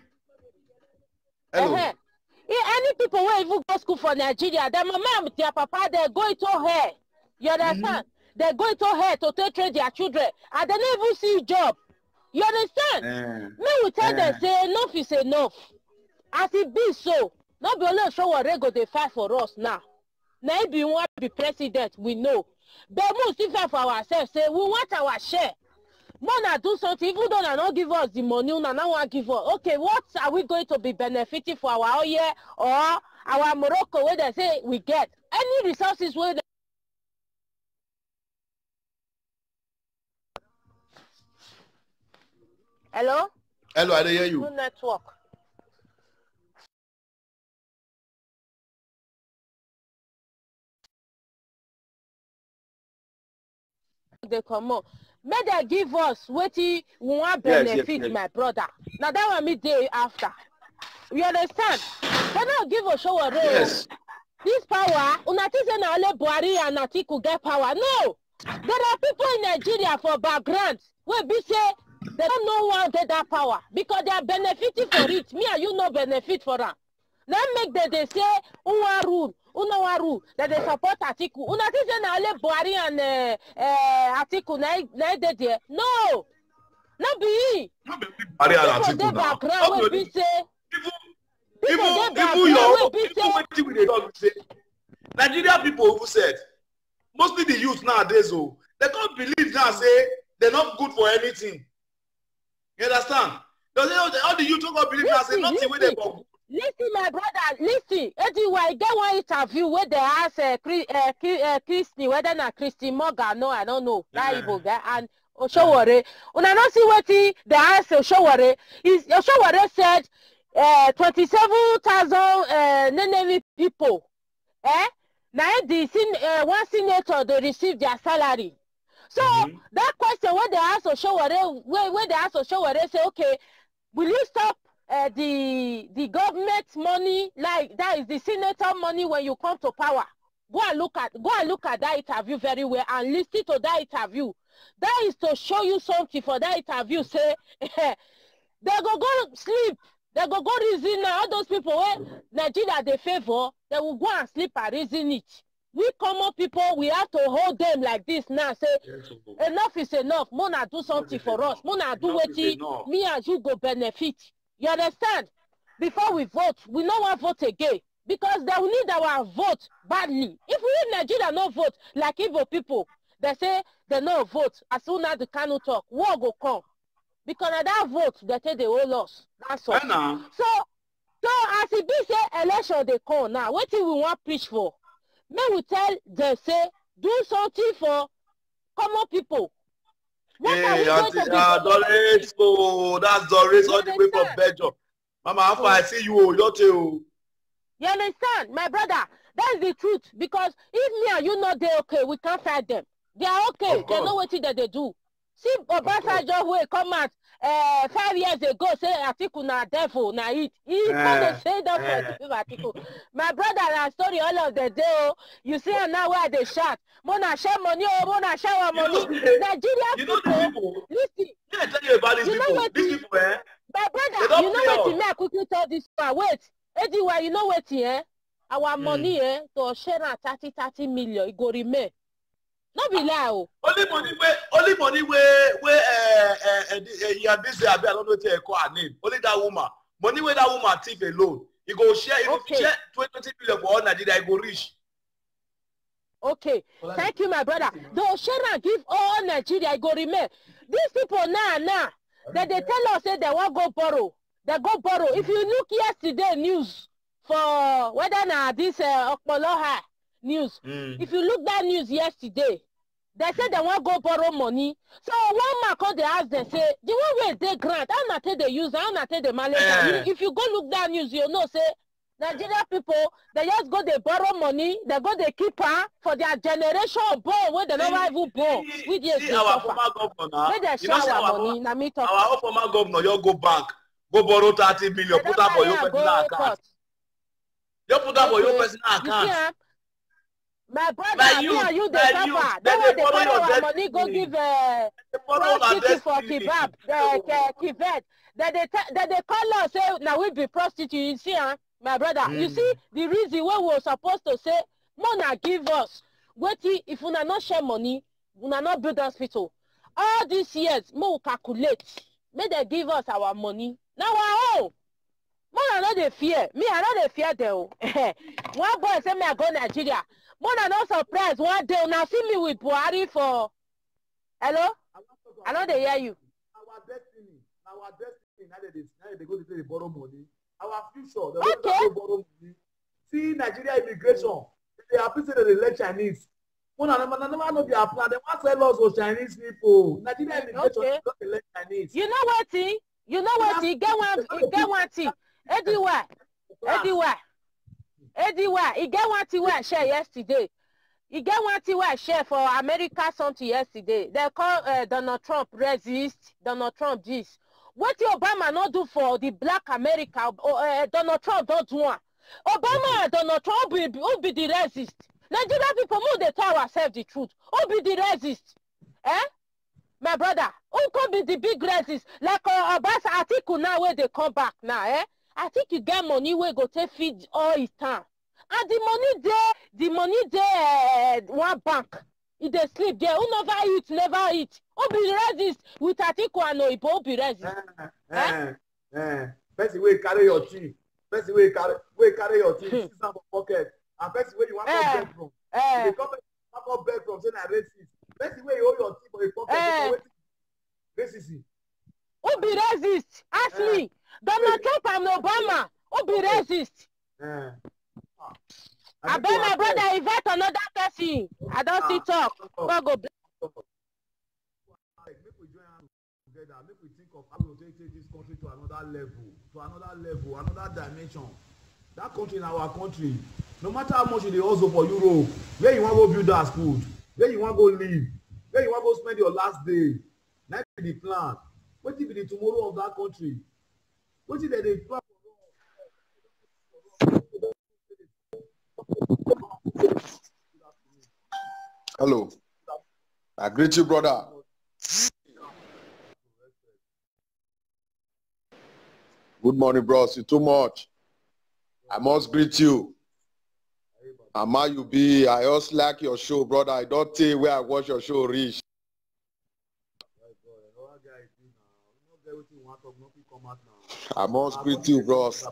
Hello? Any people who even go school for Nigeria, their mama and their papa, they go into hair. You understand? They go into hair to take train their children, and they never see job. You understand? Me will tell them, say enough is enough. As it be so, not be only Oshowore go they fight for us now. Now if we want to be president, we know. But we still fight for ourselves, say we want our share. Mona do something, even though they don't give us the money, they don't want to give us. Okay, what are we going to be benefiting for our oil or our Morocco where they say we get? Any resources where they Hello? Hello, I dey hear you. No network. They come on. May they give us what we want benefit, yes. My brother. Now that one me day after. You understand? They don't give Oshowore. Yes. This power, unati say na only Buhari and Atiku get power. No. There are people in Nigeria for background where be say they don't know one get that power because they are benefiting for it. Me and you no benefit for that. Then make they say Una rule that they support Atiku. Una think say na only Buhari and Atiku na dey there. No, not be. Not be Buhari and Atiku now. Background wey be say. Even your people wey they don't say. Nigeria people who said mostly the youth nowadays they can't believe now say they're not good for anything. You understand? All the youth don't believe now say nothing where they go. Listen, my brother, listen. Anyway, get one interview where they ask Christy, whether not Christy Morgan, no, I don't know. That Igbo guy and Oshowore. When I don't see what they ask Oshowore, Oshowore said 27,000 Nenemi people. Now one senator they receive their salary. So that question when they ask Oshowore, when they ask Oshowore, say, okay, will you stop the government money, like that is the senator money when you come to power? Go and look at that interview very well and listen to that interview. That is to show you something for that interview. Say they go sleep. They go reason now. All those people where Nigeria they favor, they will go and sleep and reason it. We common people, we have to hold them like this now. Say enough is enough. Mona do something for us. Mona do what me and you go benefit. You understand? Before we vote, we no want vote again because they will need our vote badly. If we in Nigeria no vote, like Igbo people, they say they no vote. As soon as the Kanu talk, war go come. Because of that vote, they say they all lost. That's all. So as it be say election they come now, what do we want preach for? May we tell them say do something for common people. What are we Hey, going Auntie, to do? Doris, oh, that's Doris all the way from understand? Belgium. Mama, how far I see you, oh, you're too. You understand, my brother? That's the truth. Because if me and you know they're okay, we can't fight them. They are okay. Of They know course. what they do. See, Obasanjo will come out 5 years ago, say Atiku na devil, na it. He can't say that for Atiku. My brother, na story all of the day. Oh, you see now where they shout. Mona share money, oh, Mona share money. Nigerian You know people, these people? listen. Let me tell you about these You know people. what These people, eh? My They brother, don't you know play what? us. Me, I quickly tell this one. Wait, Ediwa, you know what? Our money, to share 30 million, it go remain. No be lie, oh. Only money where yeah, this I don't know what they call her name. Only that woman. Money where that woman thief alone. You go share, if you share 20 million for all Nigeria, you go rich. Okay, thank you, my brother. The share give all Nigeria, it go remain. These people now, that they tell us that they want go borrow. They go borrow. If you look yesterday news for whether now this Okpoloha news, if you look that news yesterday, they said they want go borrow money. So one man called the house, they say, the one where they grant, how not they use, how not they manage. If you go look that news, you know, say, Nigeria people, they just go, they borrow money, they go, they keep her for their generation born, where they never even born. We just our former governor now. Where they share our money, na me talk. Our former governor, you go bank, go borrow 30 million, put that for your personal account. You put that for your personal account. My brother, me and you, they suffer. Then they borrow our money, go give prostitute for kebab, kivet. Then they call us, say, now we be prostitute. You see, my brother, you see, the reason why we were supposed to say, Mona give us. Wait, if we not share money, we not build hospital. All these years, more calculate. May they give us our money. Now our own. Mona no dey fear. Me, I no dey fear them. One boy say me I go Nigeria. Mona no surprise. One day now see me with Buhari for. Hello? I know they hear you. Our destiny. Now they go to say they borrow money. Our future. They Okay. go borrow money. See Nigeria immigration. They are people that they let Chinese. Mona never know their plan. They want to sell us to Chinese people. Nigeria immigration. Okay. They let Chinese. You know what? You know what? He get one thing. Anyway, he get one thing where I share yesterday. He get one thing where I share for America something yesterday. They call Donald Trump resist. Donald Trump this. What Obama not do for the black America? Donald Trump don't do one. Obama and Donald Trump will be the resist. Nigeria people move they tell ourselves the truth. Who be the resist? My brother, who could be the big resist? Like Obasa Atiku now where they come back now, I think you get money where go to feed all his time. And the money there, one bank. If they sleep there, who never eat. Who be resist with Atiku and Oibo, who be resist. Person wey carry your tea. Person wey carry your tea. See some pocket. And person wey you want to beg from. The company you want to beg from say na racist. Person wey you hold your tea for a pocket. Racism. Who be resist? Ask me. Donald Trump and Obama. Who be resist? I bet my brother invite another person. I don't see talk. God go bless. Make we join hands together. Make we think of how we will take this country to another level, another dimension. That country in our country. No matter how much they hustle for Europe, where you want to go build that school, where you want to go live, where you want to go spend your last day. That be the plan. What if the tomorrow of that country? What if they plan? Hello. I greet you, brother. Good morning, bros. You too much. I must greet you. I'm how you be. I also like your show, brother. I don't tell where I watch your show reach. I must greet you, bros.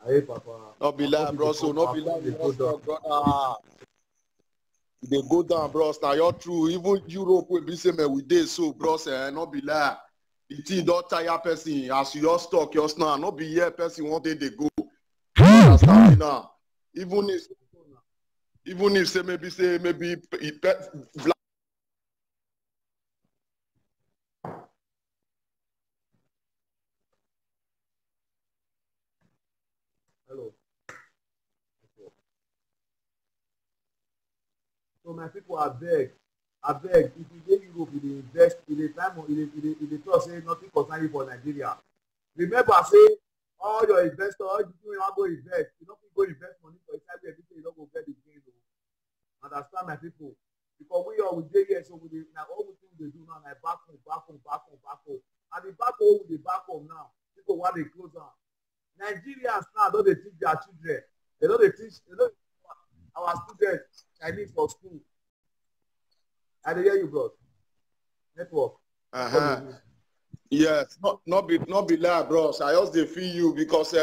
Hey, Papa. Not be lie, bros. So not be lie, brother. They go down, bros. Now you're true. Even Europe will be same with this, so bros. Not be lie. The thing don't tire person. As you just talk, your now. Not be here, person one day they go. You understand me now? Even if Even if say maybe black. Hello. So my people are beg. If you go Europe, you invest in the time in the trust say nothing concern you for Nigeria. Remember, say all your investors, all the people you want to go invest, you don't go invest money for inside everything, you don't go get the gain. Understand my people? Because we are with here, so we now all the things they do now, like back home. And the back home now, people want to close down. Nigerians now don't they teach their children. They don't teach our students Chinese for school. I hear you, bro. Network. Yes, not be lie, bros. I just dey feel you because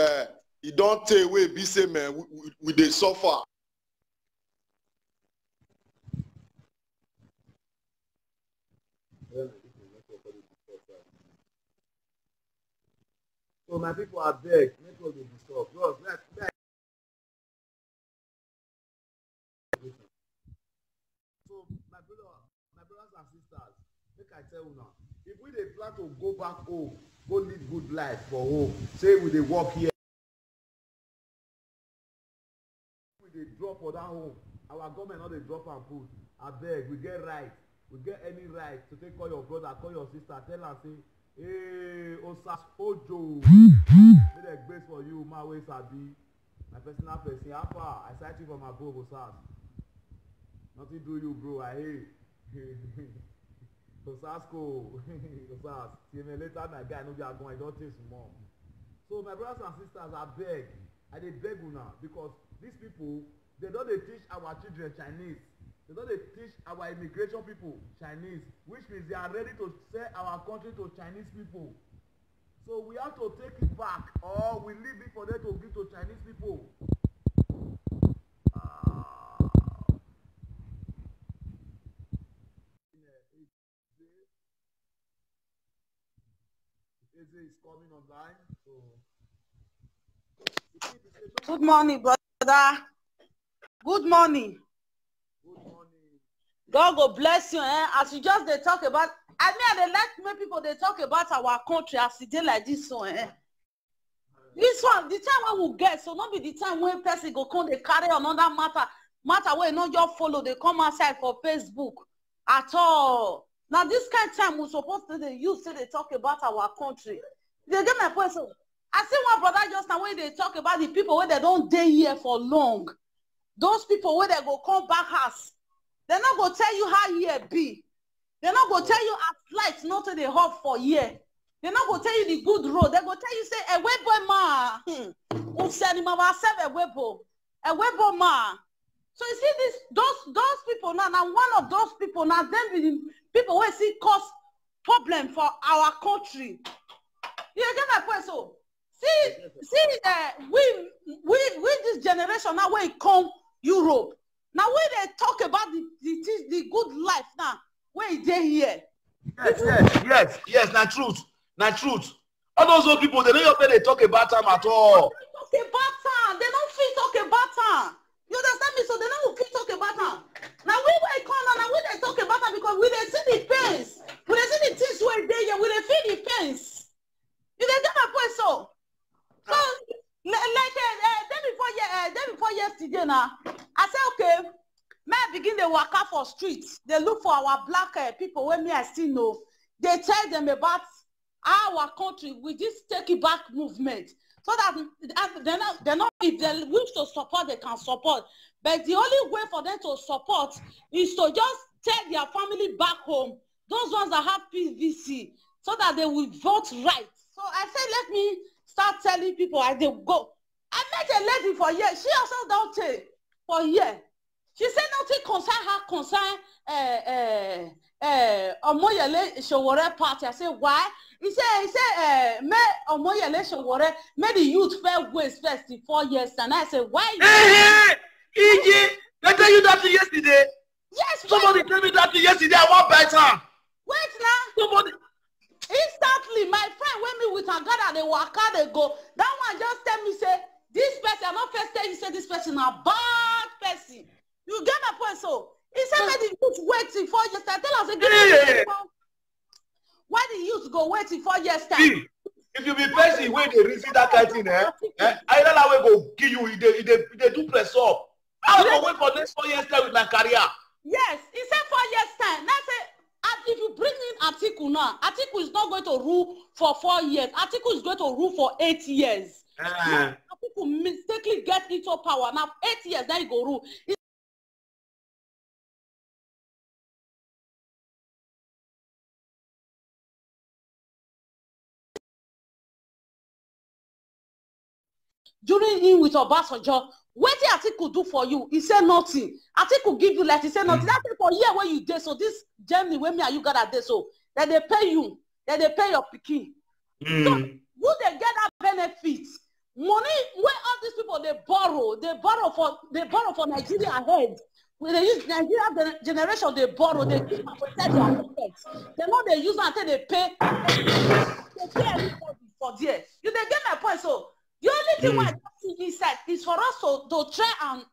you don't take away be say man we dey suffer. So my people are beg, network dey disturb. Bros, let's so my brothers and sisters, make I tell you now, if we dey plan to go back home, go live good life for home, say we dey work here, we dey drop for that home, our government no dey drop am put. Abeg, we get right, we get any right to take call your brother, call your sister, tell am say, hey, Osas Ojo, make dem grace for you, my wey sabi, my personal person. How far? I cite you from above, Osas. Nothing do you, bro. I hate. Osasco, Osas. See me later, my guy. No, they are going. I don't take small. So my brothers and sisters, I beg you now, because these people, they don't teach our children Chinese. They don't teach our immigration people Chinese, which means they are ready to sell our country to Chinese people. So we have to take it back, or we leave it for them to give to Chinese people. Is coming online. So Good morning, brother. Good morning. good morning. God go bless you. As you just they talk about, I mean, they like many people they talk about our country as it dey like this one. This one, the time when we get, so not be the time when person go come they carry another matter where not just follow, they come outside for Facebook at all. Now this kind of time we supposed to they use to they talk about our country. They get my point. So I see one brother just now when they talk about the people where they don't stay here for long. Those people where they go come back house, they're not gonna tell you how year be. They're not gonna tell you as lights not to the hot for year. They're not gonna tell you the good road. They're gonna tell you say a webo ma. A webo ma. So you see this those people now one of those people now them be the people who see cause problem for our country. You get my point? So we this generation now when it come Europe. Now when they talk about the good life now, where they here. Yes, na truth. All those old people, they don't even they talk about them at all. They don't talk about time. They don't feel talk about time. You understand me? So they don't feel talk about time. Now we were calling now we they talk about time because we they see the pains. We they see the things where they here. We they feel the pains. You they get my point? So like day before yesterday now, I said okay. May I begin the work out for streets. They look for our black people when me I still know. They tell them about our country with this take it back movement. So that they're not if they wish to support, they can support. But the only way for them to support is to just take their family back home. Those ones that have PVC, so that they will vote right. So I said, let me start telling people as they go. I met a lady for years. She also don't take for years. She said nothing concern Omoyele Sowore party. I said, why? He said, me Omoyele Sowore made the youth fair waste first in 4 years. And I said, why? Iji, they tell you that yesterday. Yes. Somebody tell me that yesterday. I want better. Wait now. Somebody. Instantly, my friend when me with her gather, they walk out, they go. That one just tell me, say, this person, I'm not first tell you, say this person a bad person. You get my point, so he said make the youth waiting 4 years time. Tell us again. Why the youth go waiting 4 years time? See, if you be person wey dey reason that kind thing, either that way go kill you, he dey do press up. I go wait for next 4 years time with my career. Yes, he said 4 years time. Now say, if you bring in Atiku now, Atiku is not going to rule for 4 years. Atiku is going to rule for 8 years. Atiku mistakenly get into power. Now 8 years, then he go rule. During him with Obasanjo, what Atiku do for you? He said nothing. Atiku give you less. He said nothing. That's for year where you did. So this Germany where me and you got at this, so that they pay you, that they pay your pikin. So you they get that benefit. Money where all these people they borrow for Nigeria ahead. When they use Nigeria generation, they borrow, they keep and protect their pockets. They know they use until they pay everybody for there. You they get my point, so. The only thing I see inside is for us to try and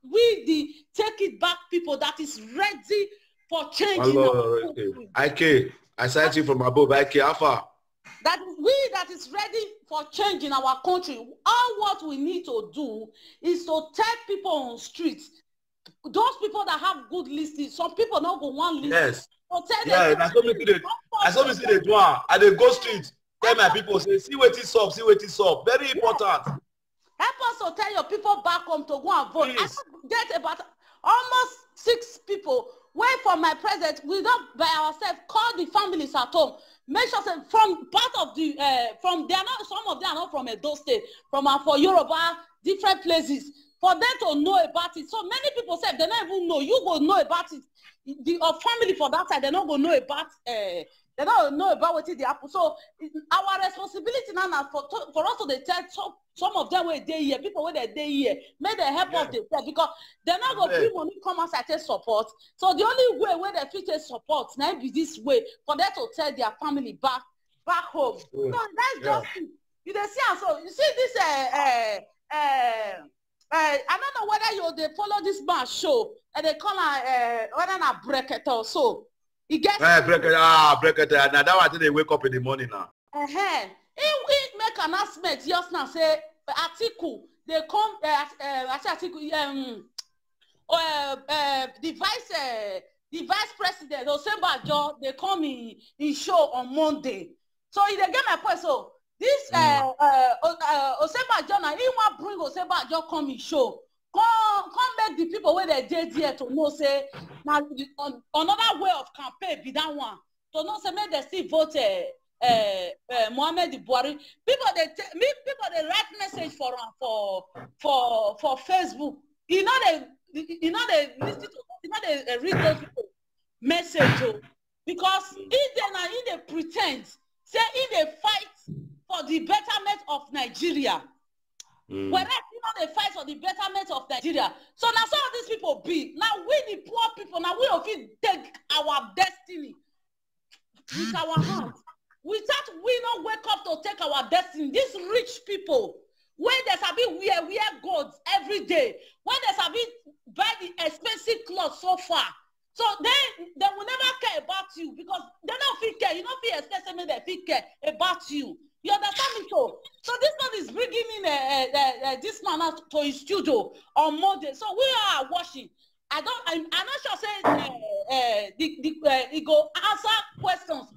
take it back people that is ready for change. I cite you from above. IK, Alpha. That is ready for change in our country. All what we need to do is to tell people on streets, those people that have good listings, some people not go one list. Yes. I saw me see the one at the go street. Tell my people, say, see what is up, see what is up. Very important. Help us to tell your people back home to go and vote. Please. I get about almost 6 people wait for my president. We don't by ourselves call the families at home. Make sure that from part of the from they are not, some of them are not from Edo State, from for Yoruba, different places. For them to know about it. So many people say they don't even know. You go know about it. The family for that side, they don't go know about they don't know about what is the apple. So our responsibility now for us to tell some of them where they here, people where they here, may they help us themselves because they're not going to bring money come outside take support. So the only way where they fit take support now be this way for them to tell their family back home. So that's just it. You see, so you see this I don't know whether they follow this man show and they call whether not break it or so. He gets break it. Now that one they wake up in the morning now. He make announcement just now say Atiku they come Atiku the vice president Osinbajo they come in show on Monday. So he they get my point. So this Osinbajo now he want bring Osinbajo come in show. Come make the people where they did here to know say now another way of campaign be that one. To know say make they still vote Mohamed Buhari. People they write message for Facebook. You know they listen to they read those people message because if they pretend say if they fight for the betterment of Nigeria. Whereas they fight for the betterment of Nigeria. So now some of these people be now we the poor people now we don't take our destiny with our hands. Without we not wake up to take our destiny. These rich people, when they sabi wear goods every day, when they sabi buy the expensive clothes so far, so they will never care about you because they don't feel care. You don't feel expensive, they feel care about you. You understand me? So this man is bringing in this man out to his studio on Monday. So we are watching. I'm not sure say he go answer questions.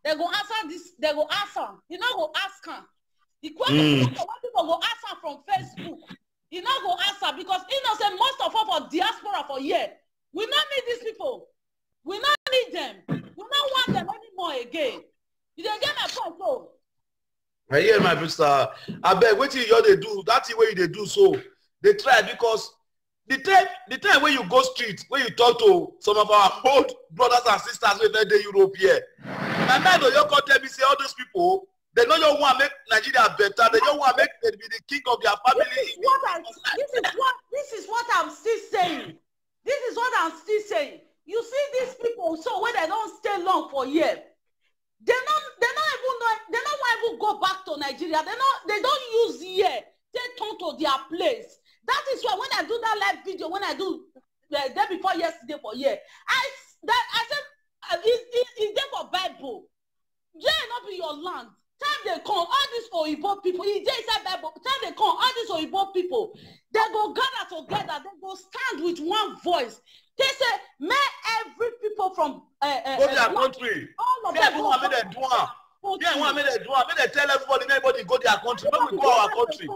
They go answer this. They go answer. You know, go ask him. The question when people go answer from Facebook. You know, go answer because you know say most of us for diaspora for year. We not need these people. We not need them. We don't want them anymore again. You don't get my point, so. I hear my sister. I beg, what you they do? That's the way they do so. They try because the time when you go street, when you talk to some of our old brothers and sisters when they're Europe here, my man don't you tell me say all those people, they know you want to make Nigeria better, they don't want to make them be the king of their family. This is what I'm still saying. This is what I'm still saying. You see these people, so when they don't stay long for years, they don't even go back to Nigeria. They don't use here. They turn to their place. That is why when I do that live video, when I do the day before yesterday for year, I said it's there for Bible. Yeah, not be your land. Time they come, all these Oyibo people, it's there inside Bible. Time they come, all these Oyibo people, they go gather together, they go stand with one voice. They say, may every people from go to their country. all of Yeah, them go and make them do it. Yeah, go and make them do it. Make them tell everybody go to their country. Make we go our country.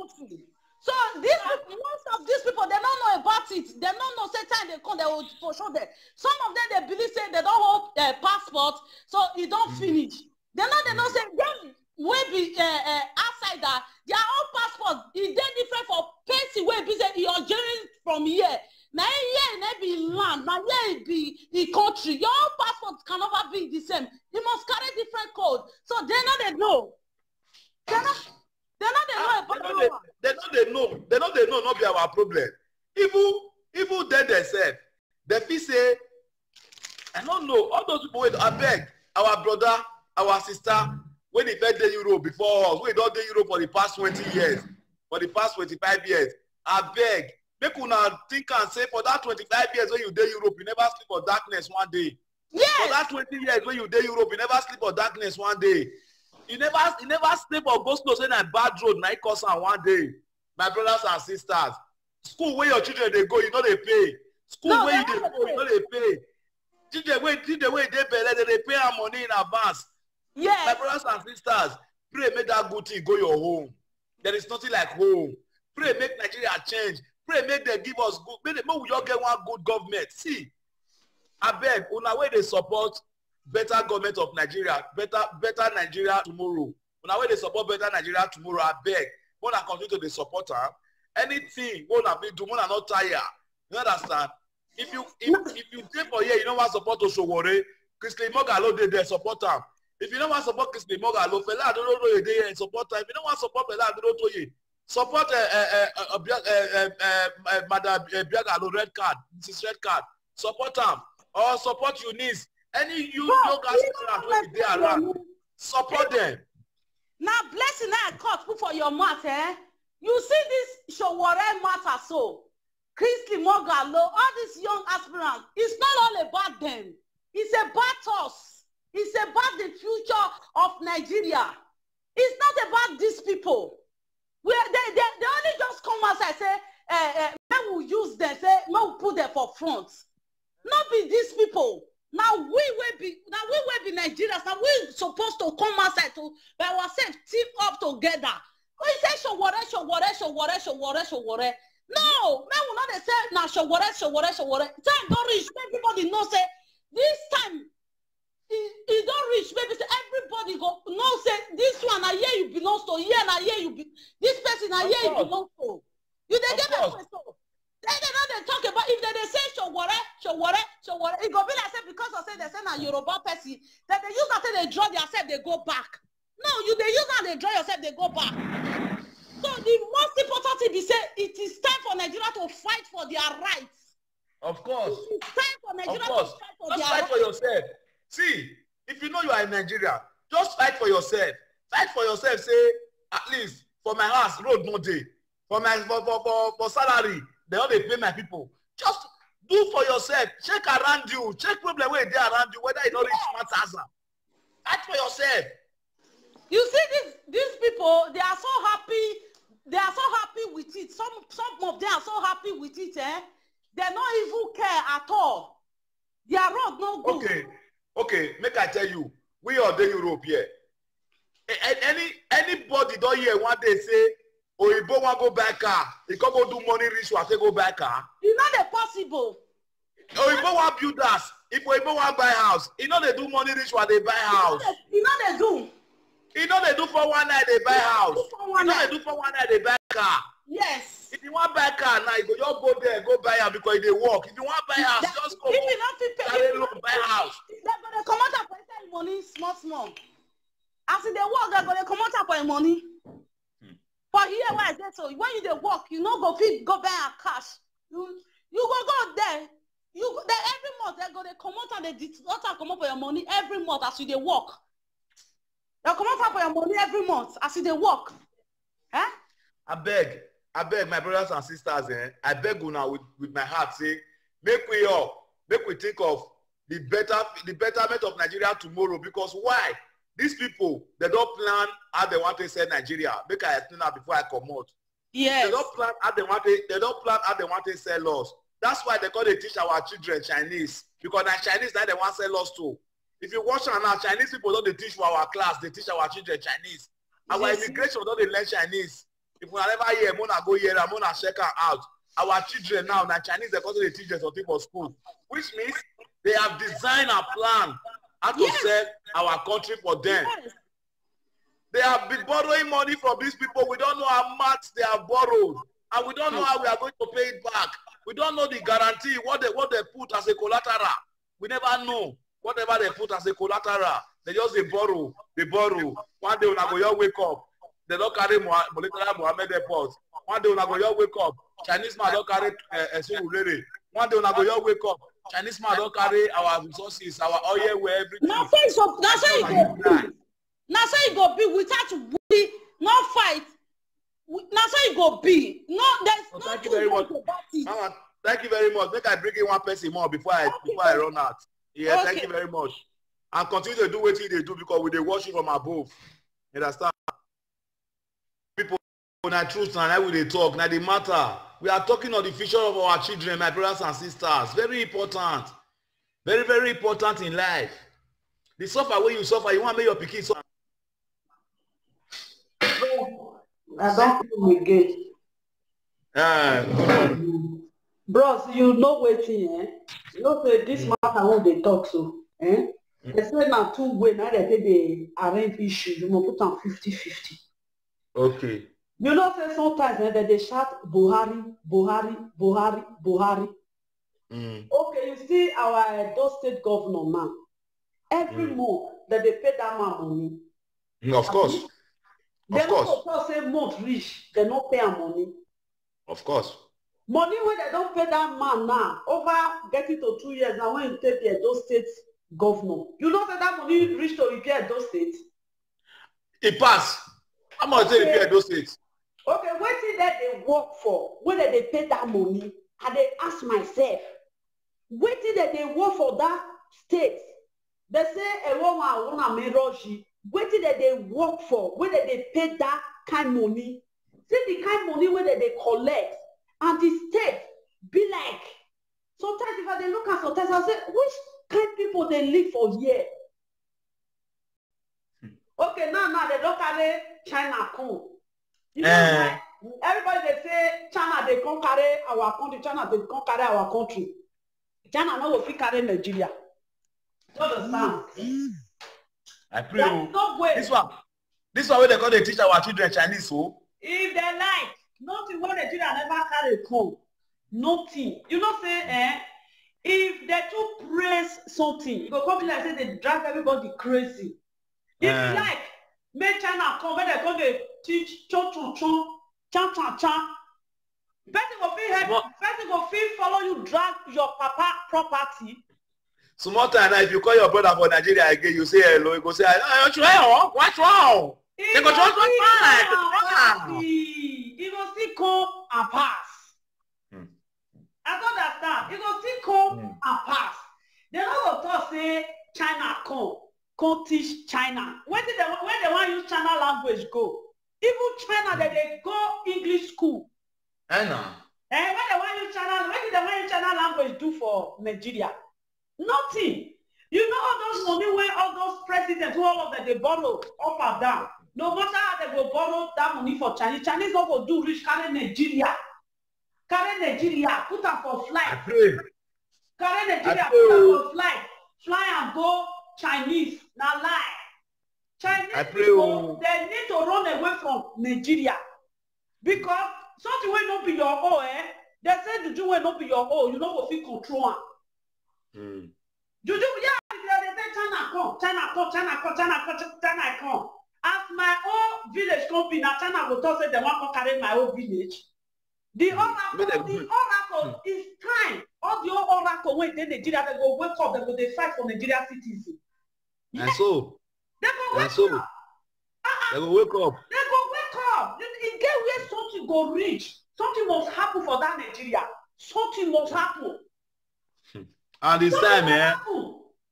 So most of these people, they don't know about it. They don't know say time they come, they will for sure there. Some of them they believe say they don't hold passport, so it don't finish. They don't say them will be outsider. Their own passport is they different for person where be say your journey from here. Now here it be land, now here it be the country. Your own passport can never be the same. You must carry different code. So they know. They know not be our problem. Even then they said, the fee say, I don't know, all those people, I beg, our brother, our sister, when he fed the Europe before us, we don't do Europe for the past 20 years, for the past 25 years, I beg, make una think and say, for that 25 years when you did Europe, you never sleep for darkness one day. Yes. For that 20 years when you did Europe, you never sleep for darkness one day. You never sleep or go slow saying a bad road, now it costs on one day. My brothers and sisters, school where your children they go, you know they pay. School where you they go, you know they pay. Children where they pay our money in advance. Yes. My brothers and sisters, pray make that good thing go your home. There is nothing like home. Pray make Nigeria change. Pray make them give us good. Make we all get one good government. See, I beg, una way they support better government of Nigeria, better Nigeria tomorrow. Una way they support better Nigeria tomorrow, I beg. When I continue to support her, anything when I be do, when I not tired. You understand? If you take for here, you don't want to support Oshowore, Kingsley Moghalu they there support her. If you don't want to support Kingsley Moghalu, Fela Aderotoye you there and support her. If you don't want to support Fela Aderotoye, support Madam Biagalo red card, Mrs. Red Card, support her or support Eunice. Any young aspirant will be there around. Support them. Now blessing I cut put for your mouth, eh? You see this Showore matter so. Kingsley Moghalu, all these young aspirants, it's not all about them. It's about us. It's about the future of Nigeria. It's not about these people. They only just come outside say, men will use them, say, men will put them for front. Not be these people. Now we will be Nigerians. Now we supposed to come outside to by ourselves, team up together. We say Showore. No, man will not say now Showore. Time don't reach. Everybody know say this time it don't reach. Maybe say everybody go no say this one a year you belong to, here and a year you be this person a year you belong to. You they get that question. They talk about if they say Showore, it go be like say because of say they say na Yoruba person that they use that they draw themselves they go back. No, they use that they draw yourself they go back. So the most important thing is say it is time for Nigeria to fight for their rights. Of course. It is time for Nigeria to fight for just their fight rights. for yourself. See, if you know you are in Nigeria, just fight for yourself. Fight for yourself. Say at least for my house, road no day. For my for salary, they all they pay my people. Just do for yourself. Check around you. Check problem where they around you, whether it don't reach 1,000. Fight for yourself. You see these people, they are so happy. They are so happy with it. Some of them are so happy with it, eh? They don't even care at all. Their road no good. Okay, make I tell you, we are the Europe here. Anybody don't hear one day say, Oyibo want go buy car. He can go do money rich, want to go buy car. It's not possible. Oyibo want build us. If Oyibo want buy house, he know they do money rich while they buy house. You know they do. You know they do for one night they buy house. You know they do for one night they buy car. Yes. If you want buy car now, you go just go there, go buy it because they work. If you want buy house, just go. If you not pay, buy house. They're gonna come out for their money, small. As they work, they're gonna come out for money. For here, where I say so, when you they work, you know go buy a cash. You go there. Every month they're gonna come out and they come up for your money every month as you they work. They'll come out for your money every month as you they work. Eh? I I beg my brothers and sisters, I beg you now with my heart, say, make we think of the betterment of Nigeria tomorrow. Because why? These people, they don't plan how they want to sell Nigeria. Make I explain that before I come out. Yes. They don't plan how they want to sell us. That's why they teach our children Chinese. Because now Chinese now they want to sell us too. If you watch now, Chinese people don't teach for our class, they teach our children Chinese. Our immigration don't learn Chinese. If we never hear, I'm gonna go here, I'm gonna check her out. Our children now Chinese, they constantly teach them something for school. Which means they have designed a plan how to sell our country for them. Yes. They have been borrowing money from these people. We don't know how much they have borrowed. And we don't know how we are going to pay it back. We don't know the guarantee, what they put as a collateral. We never know. Whatever they put as a collateral, they just borrow. One day when I go, wake up. They don't carry Mohammed Airport. One day when I go, wake up. Chinese man don't carry Surulere. One day when I go, wake up. Chinese man don't carry our resources, our oil, where everything. Now say it go be without we not fight. Now say it go be. No, there's no. Thank you very much. Mama, thank you very much. Make I bring in one person more before I run out. Yeah, okay. Thank you very much. And continue to do what they do because we they watch you from above. You understand? People na truth and how will they talk? Now they matter. We are talking on the future of our children, my brothers and sisters. Very important. Very, very important in life. The suffer when you suffer, you want to make your pikin suffer. I don't come again. Bros, you know wetin, you know say this matter when they talk so, They say na two way now they take the arrange issue, you must put on 50-50. Okay. You know say sometimes they shout Buhari. Okay, you see our Edo State governor now. Every month that they pay that man money. Of course. They don't say month reach, they don't pay money. Of course. Money when they don't pay that man now, over getting to 2 years now when you take the Edo State governor. You know that money reach to repair Edo State? It pass. How much they repair Edo State? Okay, what is that they work for? When they pay that money, and they ask myself, what is that they work for that state? They say a woman wanna meroji. What is that they work for? When they pay that kind of money? See the kind of money where they collect, and the state be like. Sometimes if they look at sometimes I say, which kind of people they live for here? Okay, now they don't carry China come. You know, everybody they say China they can't carry our country. China they can't carry our country. China no will fit carry Nigeria. You understand? I pray. No way. This one where they call they teach our children Chinese, so. If they like, nothing what Nigeria never carry come. Nothing. You know say if they too praise something, you go come like say they drive everybody crazy. If you like, make China come, when they come they teach chan. Person go feel follow you drag your papa property. Small time now, if you call your brother for Nigeria again, you say hello, you go say, what's wrong? They go just fine. He go still come and pass. I don't understand. He go still come and pass. They don't go talk say China come teach China. When they want use China language go? Even China they go English school. I know. And when they want use China, what did they want use China language do for Nigeria? Nothing. You know all those money when all those presidents, who all of them they borrow up and down. No matter how they go borrow that money for Chinese not go do rich carry Nigeria, put them for flight. Carry Nigeria, put them for fly and go Chinese. Now lie. Chinese people they need to run away from Nigeria because something will not be your own. They say juju will not be your own. You know what we control. Juju, they say China come. As my own village company, now China will talk say they want to carry my own village. The oracle is time. All the old oracle when they Nigeria, they go wake up, they fight for Nigeria citizens. And so they go wake up. They go wake up. They go wake up. It get where something go reach. Something must happen for that Nigeria. Something must happen. And it's time,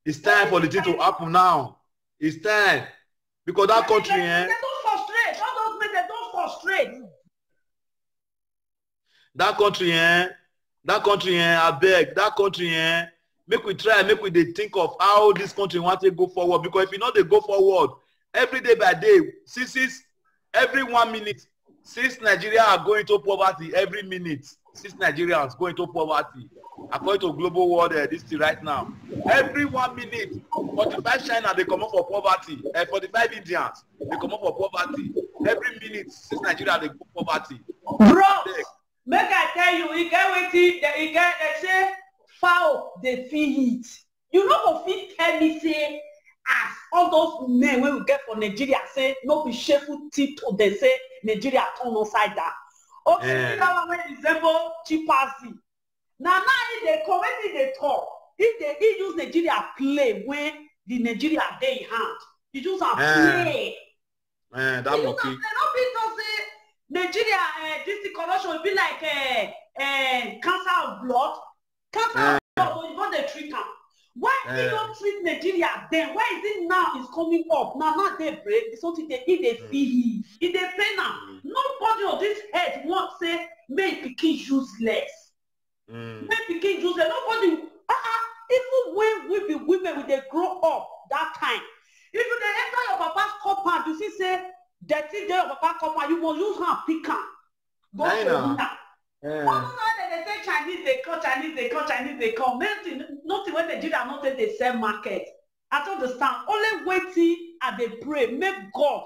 it's time for the thing to happen now. It's time. Because that country, They don't frustrate. All those men, they don't frustrate. That country, I beg, that country, make we try, make we dey think of how this country want to go forward. Because if you know they go forward, every day by day, since every 1 minute, since Nigeria are going to poverty, every minute, since Nigerians going to poverty, according to global world, this thing right now, every 1 minute, 45 China, they come up for poverty, 45 Indians, they come up for poverty. Every minute, since Nigeria, they go poverty. Bro, make I tell you, you get wetin, they say, foul, they feed it. You know go fit tell me, say, as all those men when we get for Nigeria, say, no be shameful tip to they say, Nigeria turn upside down. Okay, that one when resemble chimpanzee. Now if they come, if they talk, if they use Nigeria play when the Nigeria dey in hand, he use am play. That okay. They no be to say Nigeria, this corruption will be like cancer of blood. Cancer of blood, so you want to treat am. Why they don't treat Nigeria then? Why is it now is coming up? Now they break. It's something they eat, they feel. If they pay now, nobody on this head won't say make pikin useless. Make pikin useless. Nobody. Even when we be women, when they grow up that time, if you they enter your papa's compound, you see say dirty day your papa's compound, you must use hand pick am. Go to dinner. They say Chinese, they come, Chinese, they come, Chinese, they come. Nothing when Nigeria not say they sell market. I don't understand. Only waiting and they pray. Make God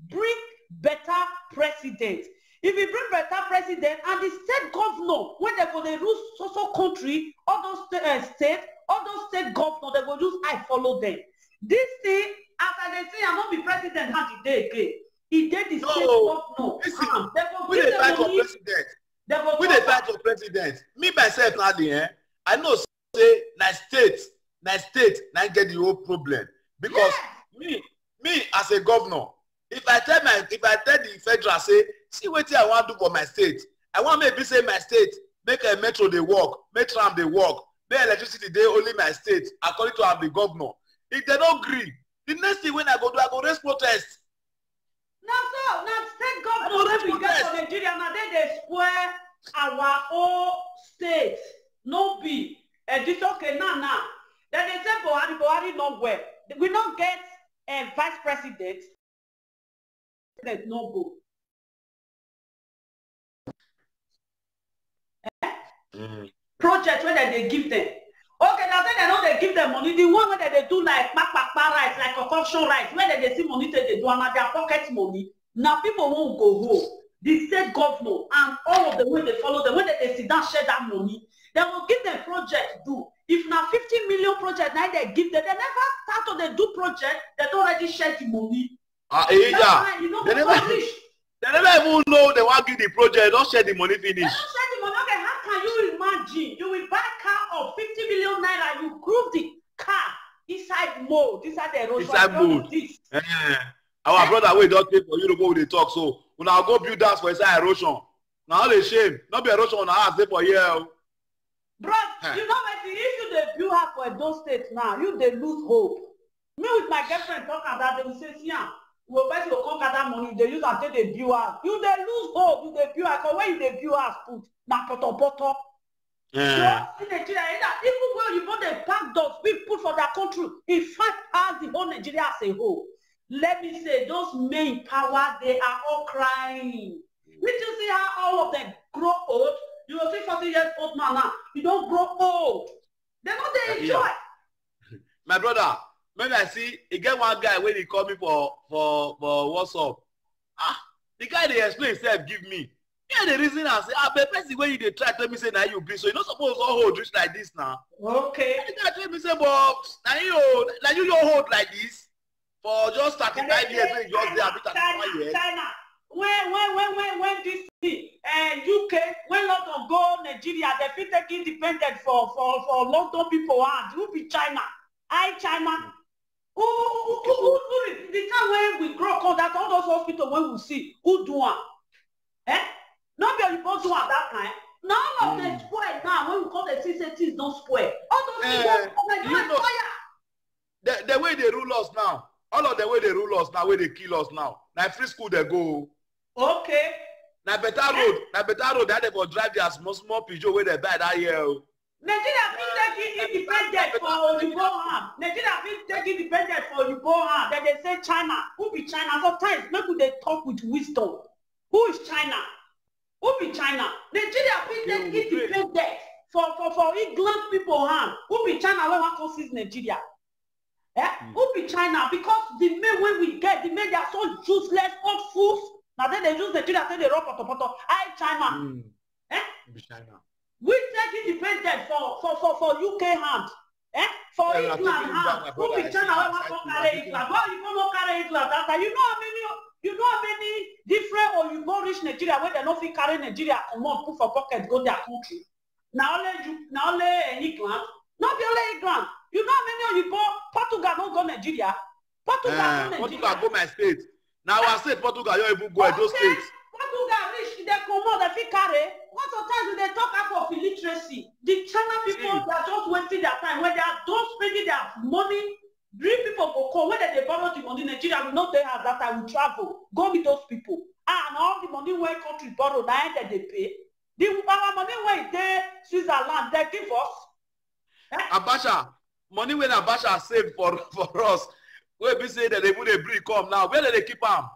bring better president. If he bring better president and the state governor, when they go they rule so country, all those states, all those state governors, they go use I follow them. This thing, after they say I'm not be president, how did they again? He did the state governor. Listen, they go we give dey them fight for money. president. We dey fight for president. Me myself now, I know say na state, get the whole problem. Because me as a governor, if I tell the federal say, see wetin I want to do for my state, I want maybe say my state make a metro dey work, make tram dey work, make electricity dey only my state according to am the governor. If they don't agree, the next thing when I go raise protest. Now state government wey we get for Nigeria, now they spoil our whole state. No be. This okay now. Then they say Buhari not well. We don't get a vice president. There's no go. Project where they give them. Okay, now then they know they give them money. The one where they do like makpakpa rice, like concoction rice, where they see money they do and their pocket money. Now people won't go home. The state governor and all of them when they follow them, when they sit down share that money, they will give them project do. If now 50 million project now they give them, they never start to they do project, they don't already share the money. They never even know they want to give the project, don't share the money finish. They don't share the money. Okay, how can you imagine? You will buy a car of 50 million naira, you groove the car inside mold, inside the erosion. Inside mold. Our brother we don't pay for Europe where they talk, so when I go build that for inside erosion. Now all the shame, not be erosion on our house, they for here. Bro, you know what? If you dey build house for those states now, you they lose hope. Me with my girlfriend talk about, they will say, see, we first go come gather money, they use until they build house. You they lose hope, you they build house. Because when you they build house, put na poto. So in Nigeria, even when you put the pack dogs, we put for their country, in fact, as the whole Nigeria as a whole. Let me say, those men in power, they are all crying. We just see how all of them grow old. You will see 40 years old man now. You don't grow old. They're not they enjoy. My brother, maybe I see, you get one guy when he call me for WhatsApp. The guy they explain himself, give me. Yeah, the reason I say, but person when you they try tell me say now you be so you not supposed to hold rich like this now. Okay. The guy tell me say, but now you don't hold like this for just 35 years when you just there a bit 35 years. China. When this UK, when London go Nigeria, they feel take independent for London people hand. Who be China? China. The time when we grow up, that all those hospitals when we see, who do one? Not be Oyibo do at that time. Now all of them spoil now when we call the CCTs don't spoil. All those people you know, fire. the way they rule us now, all of the way they rule us now, where they kill us now. Now free school they go. Okay. Now better road, that they go drive their small Peugeot where they buy that year. Nigeria been taking independent for Oyibo hand. Nigeria been taking independent for Oyibo hand. Then they say China. Who be China? Sometimes maybe they talk with wisdom. Who is China? Who be China? Nigeria been taking independent for England people hand. Who be China when one call seize Nigeria? Who be China? Because the men when we get, the men they are so useless, old fools. Now then they use Nigeria, say they run poto. I China. Be China. We take independent for UK hand. For England hand. Who be China when one call carry England? Why you don't carry England? You know how many different or you go reach Nigeria where they don't fit carry Nigeria come on, put for pocket, go their country. Now only England. Not be only England. You know how many of you Portugal don't go Nigeria? Portugal go my state. Now I said Portugal, you even go those states. Portugal reach, they come out, they fit carry. Most of the time they talk about illiteracy. The China people they are just wasting their time when they are don't spending their money. Dream people go come when they borrow the money. Nigeria will not they have that time we travel. Go with those people. And all the money where country borrow, now that they pay. The our money where they Switzerland, they give us. Abacha, money when Abacha saved for us. Where we say that they would bring come now. Where do they keep them?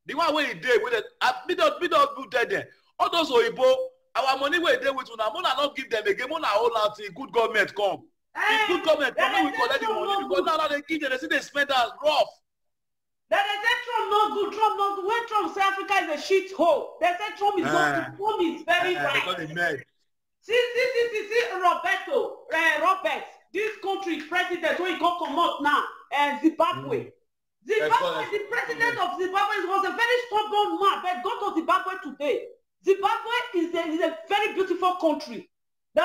The one where he did with it, we don't do that there. All those Oyibo, our money where they with una, Mona not give them again. Mona hold out till good government come. If good government come, we collect the money because now they give them. They see they spend us rough. Then they say Trump not good. Trump not good. When Trump say Africa is a shit hole, they say Trump is not good. Trump is very right. See, Robert, this country president when he go come out now, Zimbabwe. The president of Zimbabwe was a very stubborn man, but go to Zimbabwe today. Zimbabwe is a very beautiful country. They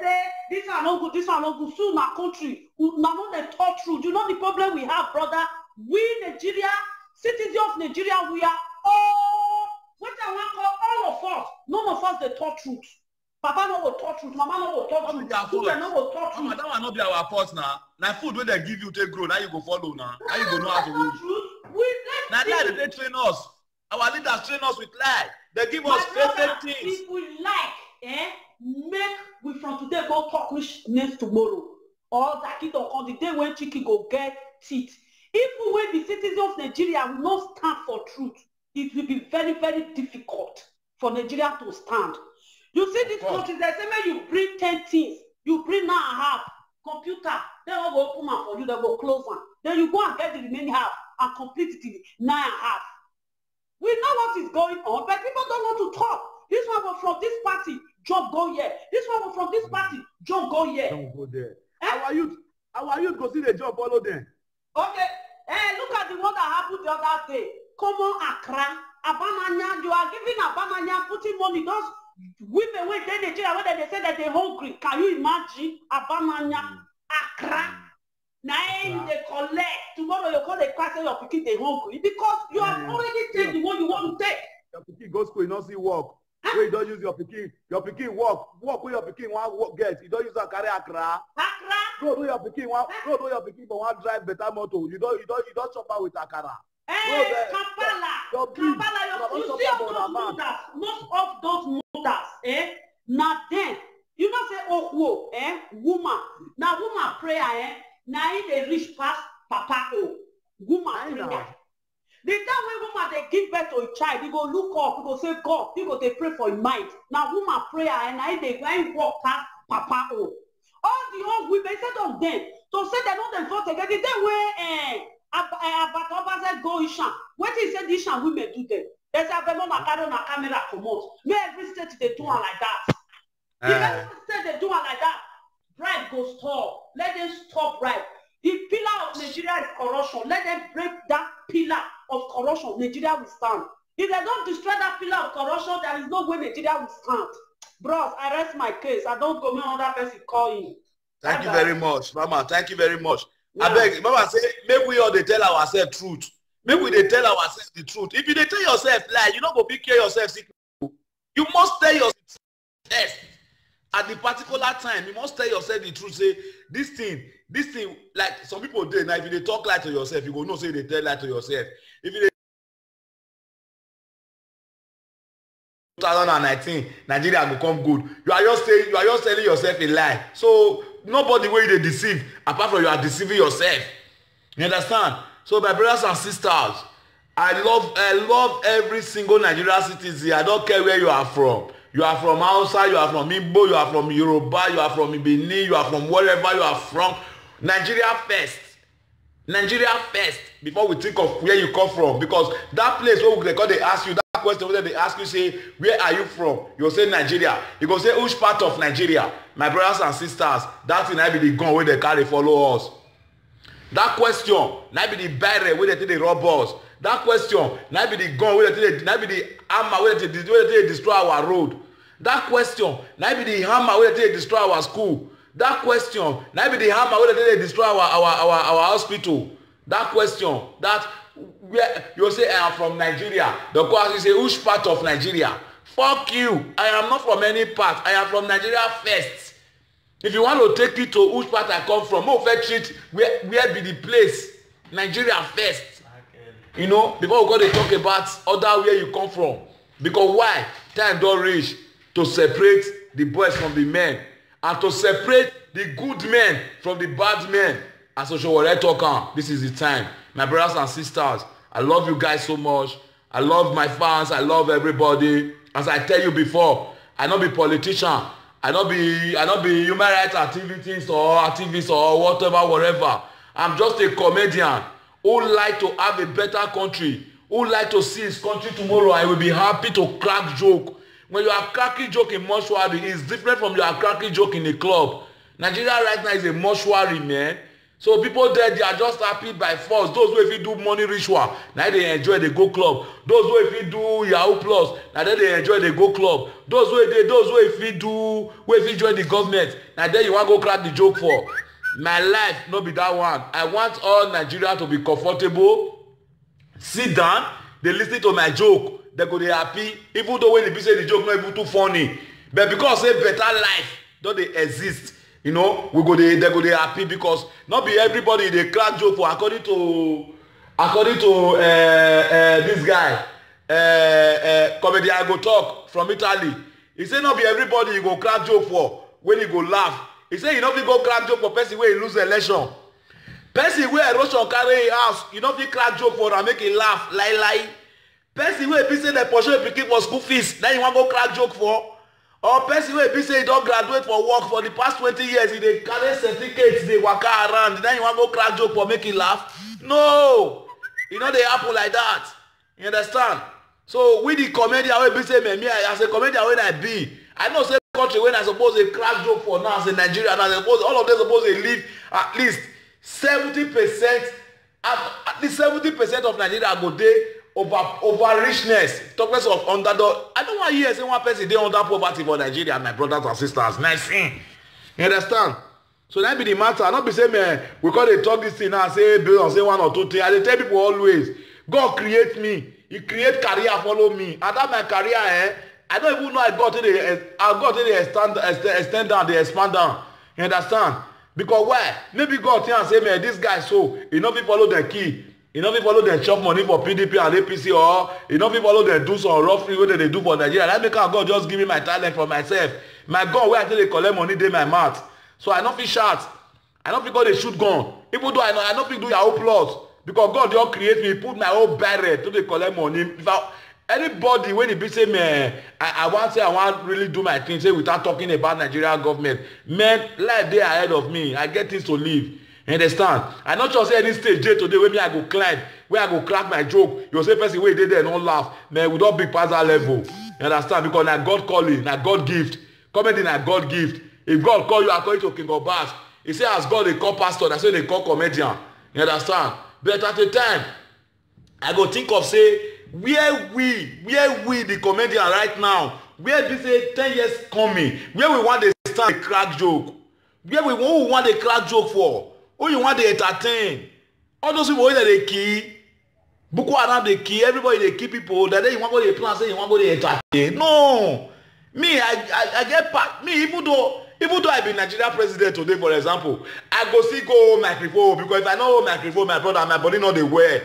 say this are not good, this are not good. Soon our country, now not the talk truth. You know the problem we have, brother. We Nigeria, citizens of Nigeria, we are all what I want to call all of us. None of us the talk truth. Papa no will talk truth, Mama no will talk truth. Children no will talk truth. Mama, that will not be our fault now. Now food when they give you take grow, now you go follow now. Now you go know how to do. Now they train us. Our leaders train us with lie. They give us fake things. If we like, make we from today go talk which next tomorrow. Or that kid on the day when chicken go get teeth. If we will be citizens of Nigeria, we not stand for truth. It will be very, very difficult for Nigeria to stand. You see this country, they say, man, you bring 10 things. You bring now a half. Computer, they will go open one for you, they will close one. Then you go and get the remaining half and complete it in 9.5. We know what is going on, but people don't want to talk. This one was from this party, jump go here. This one was from this party, jump go here. Don't go there. Our youth go see the job, follow them. Okay, look at the one that happened the other day. Come on, Accra, Abamanya, you are giving Abamanya, putting money, those women when they Nigeria, when they say that they're hungry. Can you imagine Abamanya, Accra? Now they collect. Tomorrow you call the class and your picking they hungry because you have already taken the one you want to take. Your picking go school, you not see work. Where you don't use your picking work where your picking want get. You don't use a carry Accra. Go do your picking but want drive better motor. You don't chop out with Accra. Kampala, you see all those mothers, most of those mothers, now then, you know say, oh, woman, now woman prayer, now they reach past papa, woman prayer. The time when woman they give birth to a child, you go look up, you go say God, you go they pray for your mind. Now woman prayer, and now they go and walk past papa, all the old women said of them, so say they know them vote again, the day where, but Obaze go Ishan. What is it Ishan women do them? They say Abemo na carry na camera promote. No every state they do one like that. If every state they do one like that, bribe go stop. Let them stop bribe. The pillar of Nigeria is corruption. Let them break that pillar of corruption. Nigeria will stand. If they don't destroy that pillar of corruption, there is no way Nigeria will stand. Bros, I rest my case. I don't go me another person call in. Thank you very much, Mama. Thank you very much. Yeah. I beg, Mama say, make we all they tell ourselves truth. Make we they tell ourselves the truth. If you they tell yourself lie, you not go pick care yourself sick. You must tell yourself at the particular time. You must tell yourself the truth. Say this thing, like some people do. Now, if you talk lie to yourself, you go no say they tell lie to yourself. If you 2019, Nigeria will come good. You are just telling yourself a lie. So nobody will they deceive apart from you are deceiving yourself. You understand? So my brothers and sisters, I love every single Nigerian citizen. I don't care where you are from. You are from outside, you are from Igbo, you are from Yoruba, you are from Benin, you are from wherever you are from. Nigeria first. Nigeria first before we think of where you come from. Because that place where they ask you that question, whether they ask you, say, where are you from? You'll say Nigeria. You go say, which part of Nigeria? My brothers and sisters, that's in I be the gun where they carry follow us. That question, now be the barrier where they rob us. That question, now be the gun where they now be the hammer where they destroy our road. That question, now be the hammer where they destroy our school. That question, now be the hammer where they destroy our hospital. That question, that where you say I am from Nigeria. The question is, which part of Nigeria? Fuck you. I am not from any part. I am from Nigeria first. If you want to take it to which part I come from, where be the place? Nigeria first. You know, before we go to talk about other where you come from. Because why? Time don't reach to separate the boys from the men. And to separate the good men from the bad men. As Oshowore talk, this is the time. My brothers and sisters, I love you guys so much. I love my fans. I love everybody. As I tell you before, I not be politician. I not be human rights activities or activists or whatever. I'm just a comedian who like to have a better country, who like to see his country tomorrow. I will be happy to crack joke. When you are cracking joke in mortuary, it's different from you are cracking joke in a club. Nigeria right now is a mortuary, man. So people there, they are just happy by force. Those who if you do money ritual, now they enjoy, they go club. Those who if you do Yahoo Plus, now they enjoy, they go club. Those who if you join the government, now then you want to go crack the joke for. My life, no be that one. I want all Nigeria to be comfortable. Sit down, they listen to my joke, they go they happy. Even though when they say the joke not even too funny, but because say better life don't they exist. You know, they go they happy because not be everybody they crack joke for according to this guy comedian I go talk from Italy. He say not be everybody you go crack joke for when you go laugh. He say you not be go crack joke for person where he lose the election. Person where erosion carry a house, you not be crack joke for and make him laugh lie. Person where be say the portion pikin for school fees, then you want go crack joke for. Or person wey be say he don graduate for work for the past 20 years, he dey carry certificates, dey waka around, then you wan go crack joke for make him laugh? No! E no dey happen like that. You understand? So we the comedian wey be say me as a comedian wey I be, I know say country wey I suppose dey crack joke for now as a Nigerian, and all of them suppose dey live at least 70%, at least 70% of Nigeria go dey over richness. Talk less of underdog. I don't want to hear say one person dey under poverty for Nigeria, my brothers and sisters. Nice thing. You understand? So that be the matter. Not be say man, we call they talk this thing now, say based on say one or two things. I dey tell people always, God create me. He create career follow me. And that my career, I don't even know I got to the extend down, they expand down. You understand? Because why? Maybe God think and say, man, this guy so he not be follow the key. You know people follow them chop money for PDP and APC, or you know people follow them do some rough thing wey they do for Nigeria. That make God just give me my talent for myself. My gun where I tell they collect money dey my mouth. So I no fit shout. I no fit go dey shoot gun. Even though I no fit do Yahoo Plus because God just create me, put my whole barrel to dey collect money. If anybody when he be say man, I want really do my thing, say without talking about Nigerian government, man, life dey ahead of me. I get things to live. You understand? I not just say any stage day today where me I go climb, where I go crack my joke. You say person wey dey there no laugh. Man, we don't big pass that level. You understand? Because na God calling, na God gift. Comedy na God gift. If God call you according to King of Bass, he say as God they call pastor, that's why they call comedian. You understand? But at the time, I go think of say where we the comedian right now, where we say 10 years coming, where we want to start a crack joke, where we want a crack joke for. Who you want to entertain? All those people that they key, Boko Haram they kill everybody, they kill people. That day you want to go to plan, say you want to go to entertain. No, me I get part. Me even though I be Nigeria president today, for example, I go see go microphone because if I know microphone, my brother, my body not they wear.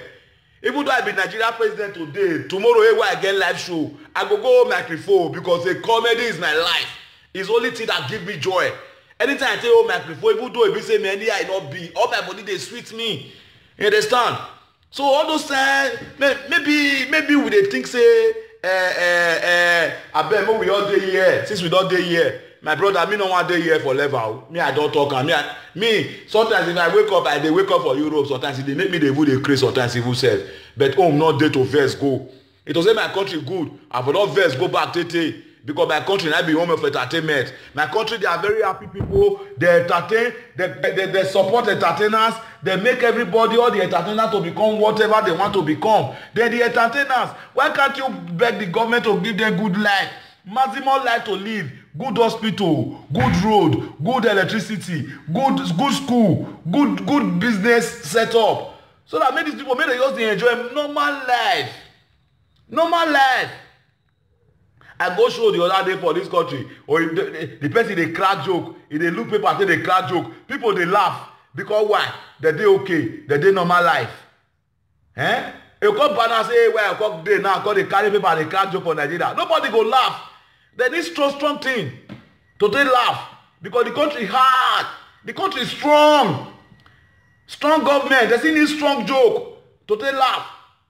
Even though I be Nigeria president today, tomorrow when I get live show, I go microphone because the comedy is my life. It's only thing that give me joy. Anytime I say microphone, even though it be say me any I not be, all my body they sweet me. You understand? So all those times, maybe we dey think say, abeg we all dey here. Since we don't dey here, my brother, me no want dey here for level. Me I don't talk am. Me sometimes if I wake up, I dey wake up for Europe. Sometimes they make me dey even dey craze. Sometimes even self. But home not dey to vex go. It was say my country good. I for not vex go back tete. Because my country now be home of entertainment. My country, they are very happy people. They entertain, they support entertainers. They make everybody, all the entertainers to become whatever they want to become. Then the entertainers, why can't you beg the government to give them good life? Maximum life to live. Good hospital, good road, good electricity, good school, good business setup. So that make these people, make they just enjoy normal life. Normal life. I go show the other day for this country, or the person they crack joke, if they look paper say they crack joke, people they laugh because why? That they okay, that they normal life. Eh? You come banner say where I come day now, because they carry paper they crack joke for Nigeria. Nobody go laugh. They need strong thing to they laugh because the country hard, the country is strong, strong government. They still need strong joke to they laugh.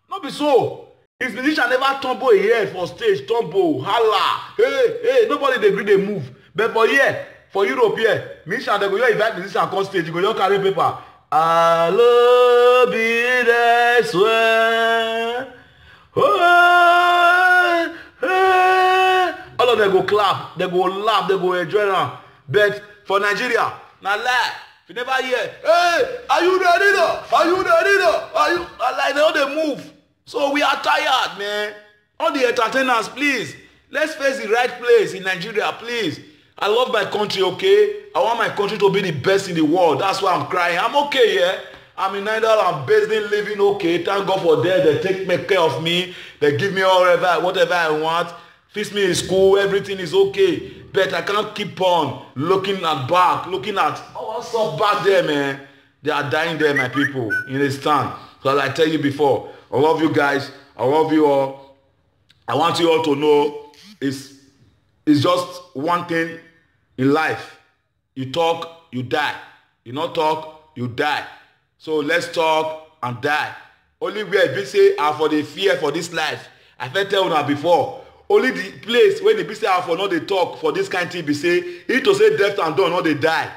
Not be so. His musician never tumble a head for stage, tumble, holla, hey, nobody they agree they move. But for here, for Europe here, musician they go here invite musician come stage, you go here carry paper. I love it, I swear. Oh, hey. All of them go clap, they go laugh, they go enjoy them. But for Nigeria, now lie. If you never hear, hey, are you ready now? Are you ready now? Are you? Like they all they move. So we are tired, man. All the entertainers, please. Let's face the right place in Nigeria, please. I love my country, okay? I want my country to be the best in the world. That's why I'm crying. I'm okay, yeah? I'm in Nigeria, I'm basically living okay. Thank God for them. They take care of me. They give me whatever I want. Feed me in school. Everything is okay. But I can't keep on looking at back, looking at, what's up back there, man? They are dying there, my people. You understand? So as I tell you before, I love you guys. I love you all. I want you all to know it's just one thing in life. You talk, you die. You not talk, you die. So let's talk and die. Only where we say are for the fear for this life. I felt tell you before. Only the place where the people say are for not they talk for this kind of thing be say it to say death and done, not they die.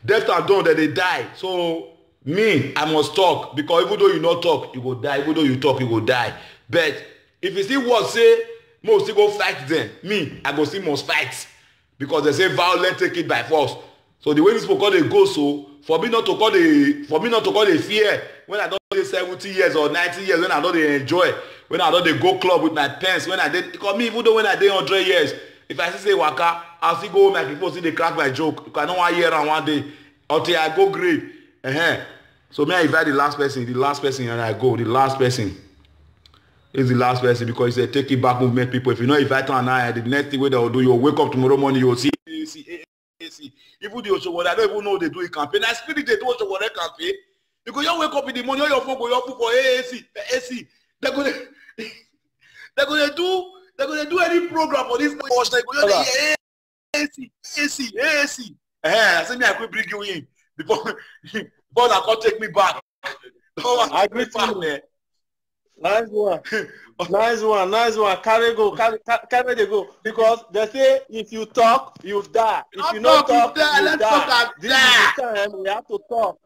Death and done that they die. So me, I must talk because even though you not talk, you go die. Even though you talk, you go die. But if you see what say, most still go fight them. Me, I go see must fight because they say violence take it by force. So the way this people they go so for me not to call the fear when I don't dey 70 years or 90 years when I don't dey enjoy when I don't dey go club with my pants when I did because me even though when I dey 100 years if I say waka I still go home like people see they crack my joke because I don't want hear am one day until I go grade. So may I invite the last person and I go. The last person is the last person because it's a take it back movement people. If you know invite her now, the next thing they will do, you'll wake up tomorrow morning, you'll see. Even the Oshowore, I don't even know they do a campaign. I spirit they do Oshowore campaign. Because you wake up in the morning, your phone go your phone for AAC. They're gonna do any program for this watch. They go AAC. I said me I could bring you in before I can't take me back. I agree back there. Nice one. Carry the go. Because they say if you talk, you die. If you not talk, you die. Let's talk and die. This is the time we have to talk.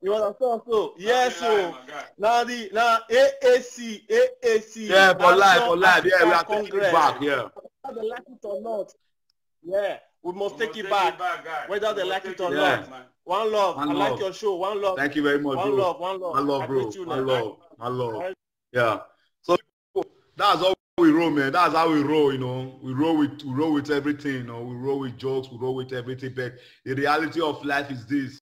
You understand? So yes, so now AAC. Yeah, for life. Yeah, we are taking it back. Yeah. Whether they like it or not. Yeah, we must take it back. Whether they like it or not. One love. I like your show. One love. Thank you very much, bro. One love. I love, bro. I love. Yeah. So that's how we roll, man. That's how we roll, you know. We roll with everything, you know. We roll with jokes, we roll with everything. But the reality of life is this.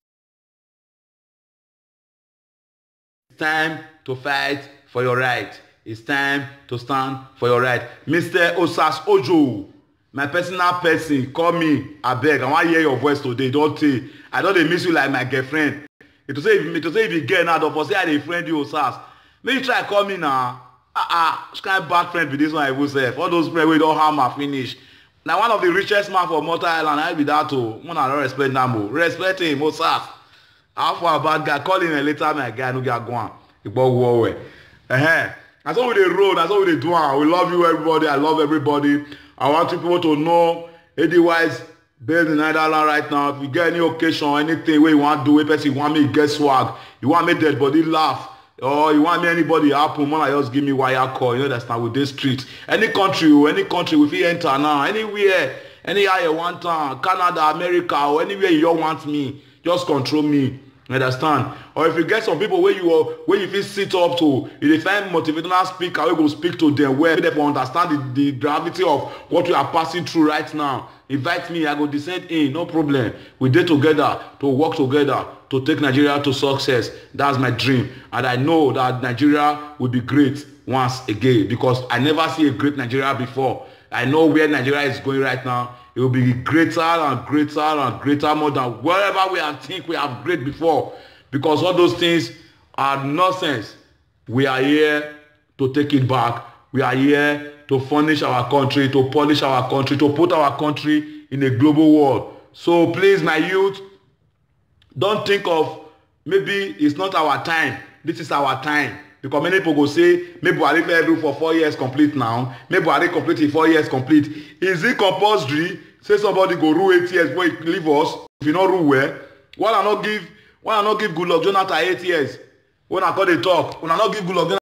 It's time to fight for your right. It's time to stand for your right. Mr. Osas Ojo, my personal person, call me. I beg. I want to hear your voice today. Don't say. I don't miss you like my girlfriend. It to say if you get now, don't say I dey friend you, Osas. Maybe try call me now. Which kind of bad friend with this one I will say. All those friends we don't harm and finish. Now one of the richest man for Malta Island, I be that too. One I don't respect Nambo. Respect him, Osas. How for a bad guy? Call him a later, my guy. No get going. It go war. That's all we dey roll. That's all we dey do. We love you, everybody. I love everybody. I want people to know, AD-wise, based in Netherlands right now. If you get any occasion, anything where you want to do, a person you want me get swag, you want me dead body laugh, or you want me anybody happen, man, I just give me wire call. You know that's not with this street. Any country we fit enter now, anywhere you want, Canada, America, or anywhere you don't want me, just control me. You understand? Or if you get some people where you feel sit up to, if you find motivational speaker, we go speak to them where they understand the gravity of what we are passing through right now. Invite me, I go descend in, no problem. We did together to work together to take Nigeria to success. That's my dream, and I know that Nigeria will be great once again because I never see a great Nigeria before. I know where Nigeria is going right now. It will be greater and greater and greater more than wherever we think we have great before. Because all those things are nonsense. We are here to take it back. We are here to furnish our country, to polish our country, to put our country in a global world. So please, my youth, don't think of maybe it's not our time. This is our time. Because many people go say, maybe Buhari fair do for 4 years complete now. Maybe Buhari complete in 4 years complete. Is it compulsory? Say somebody go rule 8 years before he leave us. If you not rule well, why not give Goodluck Jonathan 8 years? When I call the talk, when I not give Goodluck Jonathan